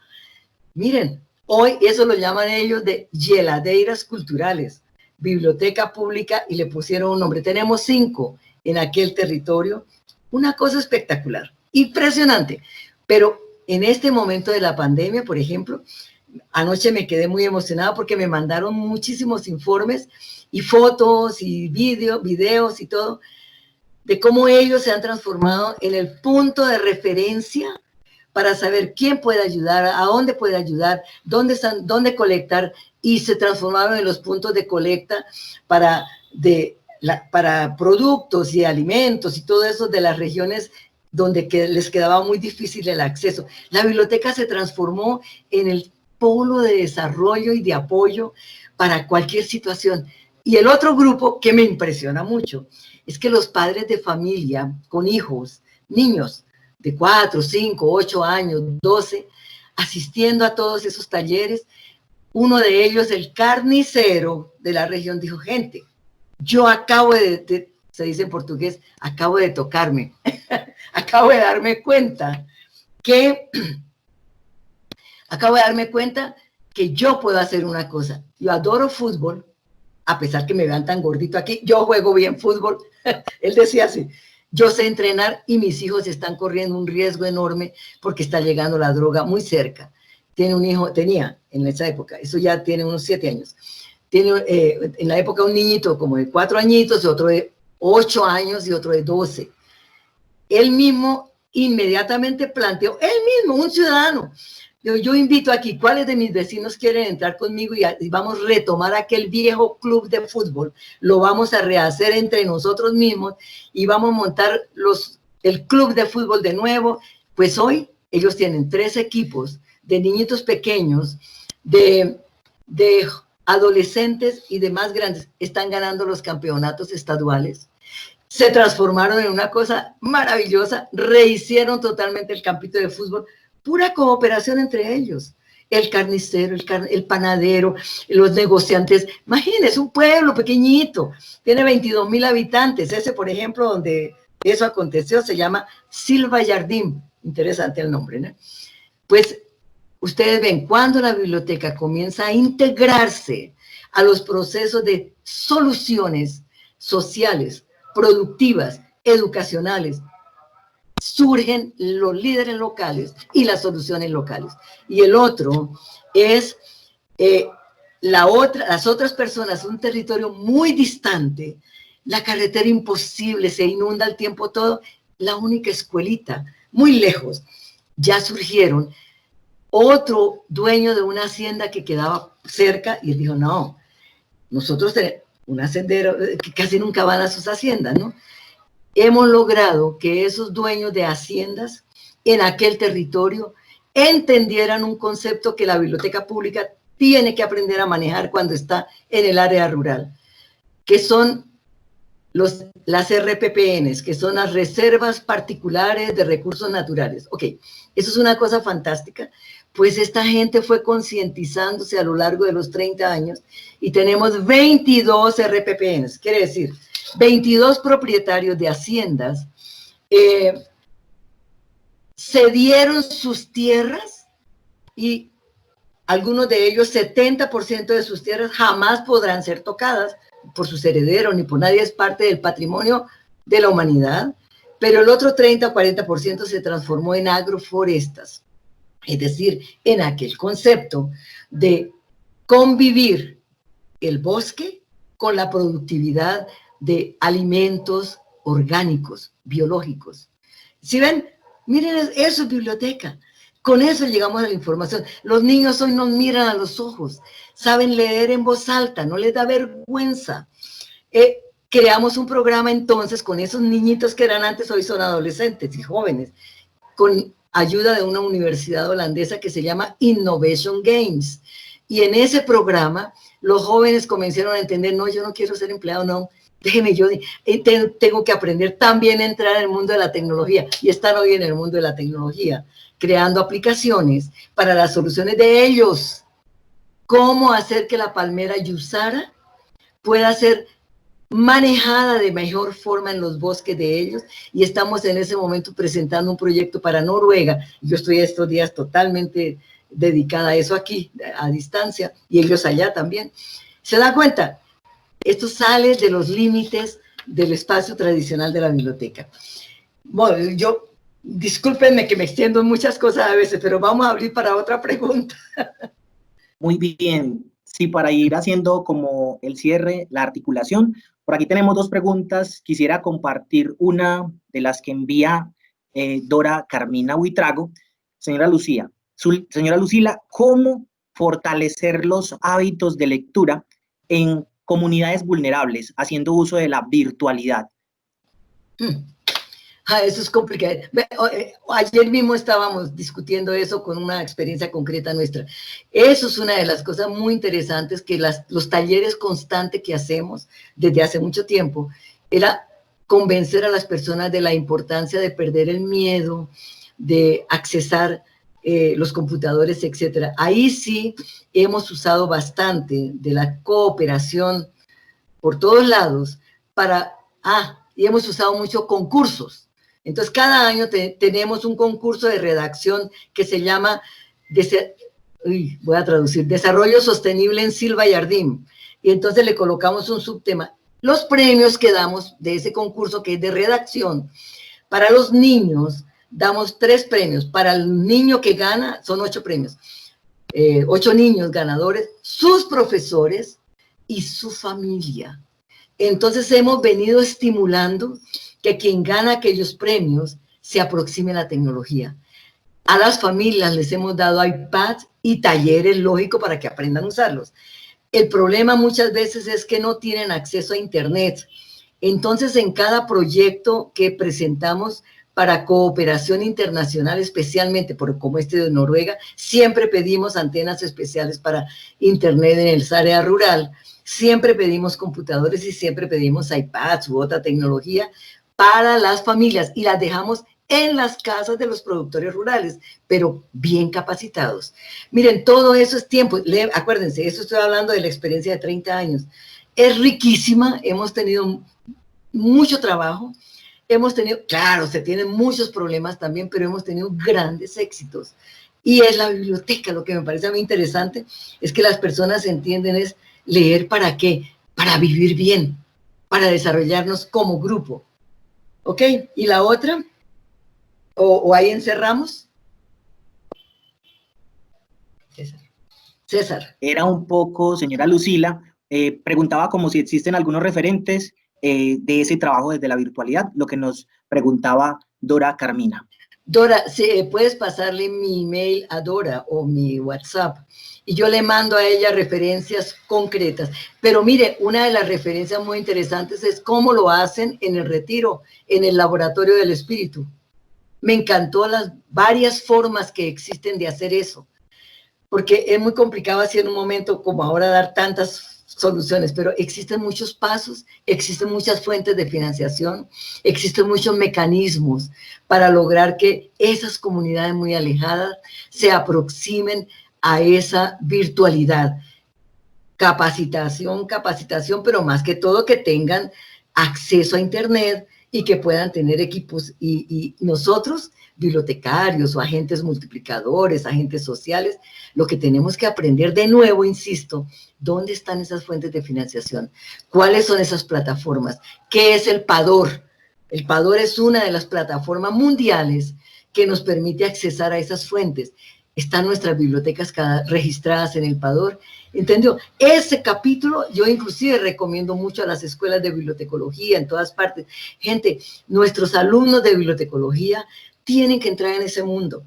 Speaker 2: Miren, hoy eso lo llaman ellos de hieladeiras culturales, biblioteca pública, y le pusieron un nombre. Tenemos 5 en aquel territorio, una cosa espectacular, impresionante. Pero en este momento de la pandemia, por ejemplo, anoche me quedé muy emocionada porque me mandaron muchísimos informes y fotos y videos y todo, de cómo ellos se han transformado en el punto de referencia para saber quién puede ayudar, a dónde puede ayudar, dónde colectar, y se transformaron en los puntos de colecta para productos y alimentos y todo eso de las regiones donde les quedaba muy difícil el acceso. La biblioteca se transformó en el polo de desarrollo y de apoyo para cualquier situación. Y el otro grupo que me impresiona mucho es que los padres de familia con hijos, niños de 4, 5, 8 años, 12, asistiendo a todos esos talleres, uno de ellos, el carnicero de la región, dijo, gente, yo acabo se dice en portugués, acabo de tocarme, acabo de darme cuenta que yo puedo hacer una cosa. Yo adoro fútbol, a pesar que me vean tan gordito aquí, yo juego bien fútbol. Él decía así, yo sé entrenar y mis hijos están corriendo un riesgo enorme porque está llegando la droga muy cerca. Tenía en esa época, eso ya tiene unos 7 años. Tiene en la época un niñito como de 4 añitos, otro de 8 años y otro de 12. Él mismo inmediatamente planteó, un ciudadano, yo invito aquí, ¿cuáles de mis vecinos quieren entrar conmigo y vamos a retomar aquel viejo club de fútbol? Lo vamos a rehacer entre nosotros mismos y vamos a montar el club de fútbol de nuevo. Pues hoy ellos tienen 3 equipos de niñitos pequeños, de adolescentes y de más grandes. Están ganando los campeonatos estaduales. Se transformaron en una cosa maravillosa, rehicieron totalmente el campito de fútbol, pura cooperación entre ellos. el carnicero, el panadero, los negociantes. Imagínense, un pueblo pequeñito, tiene 22.000 habitantes. Ese, por ejemplo, donde eso aconteció, se llama Silva Jardín. Interesante el nombre, ¿no? Pues ustedes ven, cuando la biblioteca comienza a integrarse a los procesos de soluciones sociales, productivas, educacionales, surgen los líderes locales y las soluciones locales. Y el otro es las otras personas, un territorio muy distante, la carretera imposible, se inunda el tiempo todo, la única escuelita, muy lejos. Ya surgieron otro dueño de una hacienda que quedaba cerca y él dijo, no, nosotros tenemos un hacendero que casi nunca van a sus haciendas, ¿no? Hemos logrado que esos dueños de haciendas en aquel territorio entendieran un concepto que la biblioteca pública tiene que aprender a manejar cuando está en el área rural, que son las RPPNs, que son las reservas particulares de recursos naturales. Ok, eso es una cosa fantástica, pues esta gente fue concientizándose a lo largo de los 30 años y tenemos 22 RPPNs, quiere decir, 22 propietarios de haciendas cedieron sus tierras y algunos de ellos, 70% de sus tierras jamás podrán ser tocadas por sus herederos ni por nadie, es parte del patrimonio de la humanidad, pero el otro 30 o 40% se transformó en agroforestas, es decir, en aquel concepto de convivir el bosque con la productividad de alimentos orgánicos, biológicos. ¿Sí ven? Miren, eso es biblioteca. Con eso llegamos a la información. Los niños hoy nos miran a los ojos, saben leer en voz alta, no les da vergüenza. Creamos un programa entonces con esos niñitos que eran antes, hoy son adolescentes y jóvenes, con ayuda de una universidad holandesa que se llama Innovation Games. Y en ese programa los jóvenes comenzaron a entender, no, yo no quiero ser empleado, no, déjeme, yo tengo que aprender también a entrar en el mundo de la tecnología. Y están hoy en el mundo de la tecnología, creando aplicaciones para las soluciones de ellos. Cómo hacer que la palmera Yusara pueda ser manejada de mejor forma en los bosques de ellos. Y estamos en ese momento presentando un proyecto para Noruega. Yo estoy estos días totalmente dedicada a eso aquí, a distancia, y ellos allá también. ¿Se da cuenta? Esto sale de los límites del espacio tradicional de la biblioteca. Bueno, discúlpenme que me extiendo en muchas cosas a veces, pero vamos a abrir para otra pregunta.
Speaker 1: Muy bien. Sí, para ir haciendo como el cierre, la articulación, por aquí tenemos dos preguntas. Quisiera compartir una de las que envía Dora Carmina Huitrago. Señora Lucila, ¿cómo fortalecer los hábitos de lectura en comunidades vulnerables, haciendo uso de la virtualidad?
Speaker 2: Eso es complicado. Ayer mismo estábamos discutiendo eso con una experiencia concreta nuestra. Eso es una de las cosas muy interesantes que los talleres constantes que hacemos desde hace mucho tiempo era convencer a las personas de la importancia de perder el miedo, de accesar los computadores, etcétera. Ahí sí hemos usado bastante de la cooperación por todos lados y hemos usado mucho concursos. Entonces, cada año tenemos un concurso de redacción que se llama, voy a traducir, Desarrollo Sostenible en Silva Jardín. Y entonces le colocamos un subtema. Los premios que damos de ese concurso, que es de redacción, para los niños, damos 3 premios. Para el niño que gana, son 8 premios. 8 niños ganadores, sus profesores y su familia. Entonces, hemos venido estimulando que quien gana aquellos premios se aproxime a la tecnología. A las familias les hemos dado iPads y talleres lógicos para que aprendan a usarlos. El problema muchas veces es que no tienen acceso a Internet. Entonces, en cada proyecto que presentamos para cooperación internacional, especialmente como este de Noruega, siempre pedimos antenas especiales para Internet en el área rural. Siempre pedimos computadores y siempre pedimos iPads u otra tecnología para las familias y las dejamos en las casas de los productores rurales, pero bien capacitados. Miren, todo eso es tiempo. Acuérdense, eso estoy hablando de la experiencia de 30 años. Es riquísima, hemos tenido mucho trabajo, hemos tenido, claro, se tienen muchos problemas también, pero hemos tenido grandes éxitos. Y es la biblioteca, lo que me parece a mí interesante, es que las personas entienden es leer para qué, para vivir bien, para desarrollarnos como grupo. ¿Ok? ¿Y la otra? ¿O ahí encerramos? César.
Speaker 1: Era un poco, señora Lucila, preguntaba como si existen algunos referentes de ese trabajo desde la virtualidad, lo que nos preguntaba Dora Carmina.
Speaker 2: Dora, puedes pasarle mi email a Dora o mi WhatsApp y yo le mando a ella referencias concretas. Pero mire, una de las referencias muy interesantes es cómo lo hacen en el retiro, en el laboratorio del espíritu. Me encantó las varias formas que existen de hacer eso, porque es muy complicado así en un momento como ahora dar tantas soluciones, pero existen muchos pasos, existen muchas fuentes de financiación, existen muchos mecanismos para lograr que esas comunidades muy alejadas se aproximen a esa virtualidad. Capacitación, pero más que todo que tengan acceso a Internet y que puedan tener equipos y nosotros, bibliotecarios o agentes multiplicadores, agentes sociales, lo que tenemos que aprender de nuevo, insisto, ¿dónde están esas fuentes de financiación? ¿Cuáles son esas plataformas? ¿Qué es el PADOR? El PADOR es una de las plataformas mundiales que nos permite accesar a esas fuentes. Están nuestras bibliotecas registradas en el PADOR. ¿Entendió? Ese capítulo yo inclusive recomiendo mucho a las escuelas de bibliotecología en todas partes. Gente, nuestros alumnos de bibliotecología tienen que entrar en ese mundo,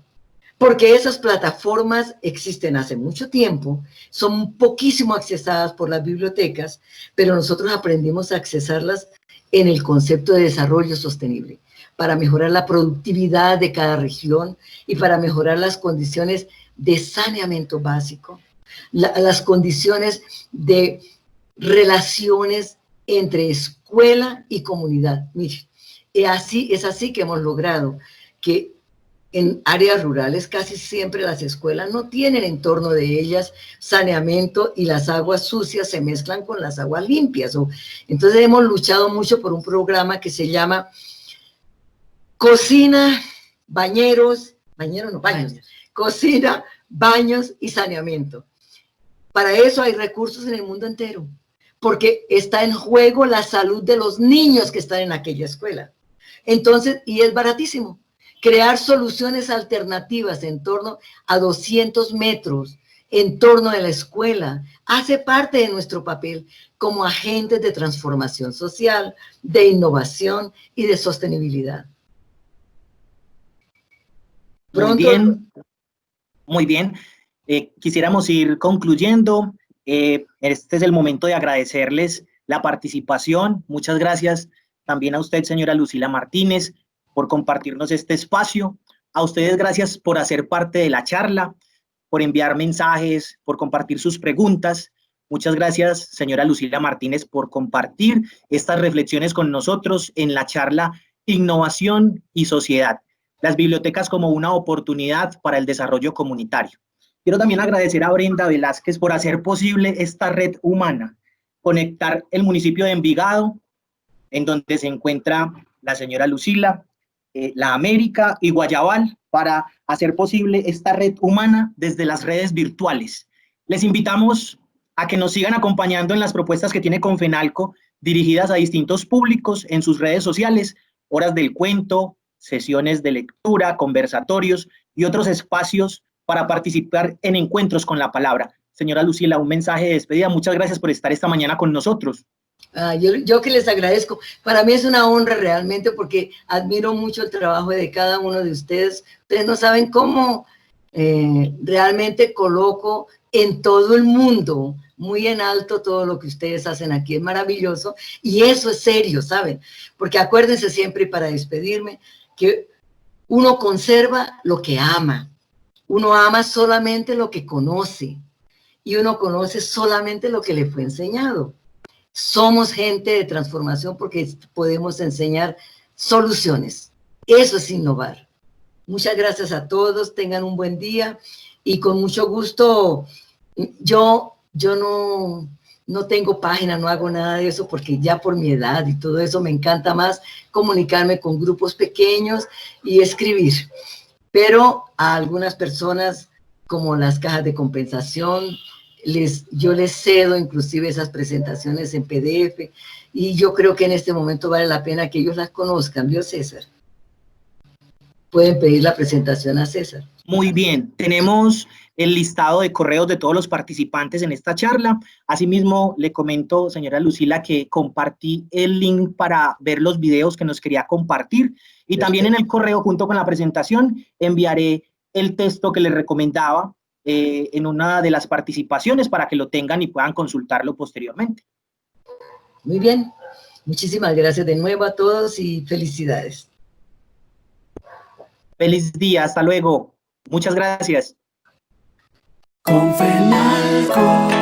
Speaker 2: porque esas plataformas existen hace mucho tiempo, son poquísimo accesadas por las bibliotecas, pero nosotros aprendimos a accesarlas en el concepto de desarrollo sostenible, para mejorar la productividad de cada región y para mejorar las condiciones de saneamiento básico, las condiciones de relaciones entre escuela y comunidad. Mire, es así que hemos logrado que en áreas rurales casi siempre las escuelas no tienen en torno de ellas saneamiento y las aguas sucias se mezclan con las aguas limpias. Entonces hemos luchado mucho por un programa que se llama Cocina, Baños, Cocina, Baños y Saneamiento. Para eso hay recursos en el mundo entero, porque está en juego la salud de los niños que están en aquella escuela. Entonces, y es baratísimo. Crear soluciones alternativas en torno a 200 metros en torno de la escuela hace parte de nuestro papel como agentes de transformación social, de innovación y de sostenibilidad.
Speaker 1: Muy bien. Quisiéramos ir concluyendo. Este es el momento de agradecerles la participación. Muchas gracias también a usted, señora Lucila Martínez, por compartirnos este espacio. A ustedes, gracias por hacer parte de la charla, por enviar mensajes, por compartir sus preguntas. Muchas gracias, señora Lucila Martínez, por compartir estas reflexiones con nosotros en la charla Innovación y Sociedad, las bibliotecas como una oportunidad para el desarrollo comunitario. Quiero también agradecer a Brenda Velázquez por hacer posible esta red humana, conectar el municipio de Envigado, en donde se encuentra la señora Lucila, La América y Guayabal, para hacer posible esta red humana desde las redes virtuales. Les invitamos a que nos sigan acompañando en las propuestas que tiene Confenalco, dirigidas a distintos públicos en sus redes sociales, horas del cuento, sesiones de lectura, conversatorios y otros espacios para participar en encuentros con la palabra. Señora Lucila, un mensaje de despedida. Muchas gracias por estar esta mañana con nosotros.
Speaker 2: Yo que les agradezco. Para mí es una honra realmente porque admiro mucho el trabajo de cada uno de ustedes. Ustedes no saben cómo realmente coloco en todo el mundo muy en alto todo lo que ustedes hacen aquí. Es maravilloso y eso es serio, ¿saben? Porque acuérdense siempre, para despedirme, que uno conserva lo que ama. Uno ama solamente lo que conoce y uno conoce solamente lo que le fue enseñado. Somos gente de transformación porque podemos enseñar soluciones. Eso es innovar. Muchas gracias a todos, tengan un buen día y con mucho gusto. Yo no tengo página, no hago nada de eso porque ya por mi edad y todo eso me encanta más comunicarme con grupos pequeños y escribir. Pero a algunas personas, como las cajas de compensación, yo les cedo inclusive esas presentaciones en PDF y yo creo que en este momento vale la pena que ellos las conozcan, ¿vio, César? Pueden pedir la presentación a César.
Speaker 1: Muy bien, tenemos el listado de correos de todos los participantes en esta charla. Asimismo, le comento, señora Lucila, que compartí el link para ver los videos que nos quería compartir y también en el correo, junto con la presentación, enviaré el texto que les recomendaba en una de las participaciones para que lo tengan y puedan consultarlo posteriormente.
Speaker 2: Muy bien, muchísimas gracias de nuevo a todos y felicidades.
Speaker 1: Feliz día, hasta luego. Muchas gracias.
Speaker 3: Con FENALCO.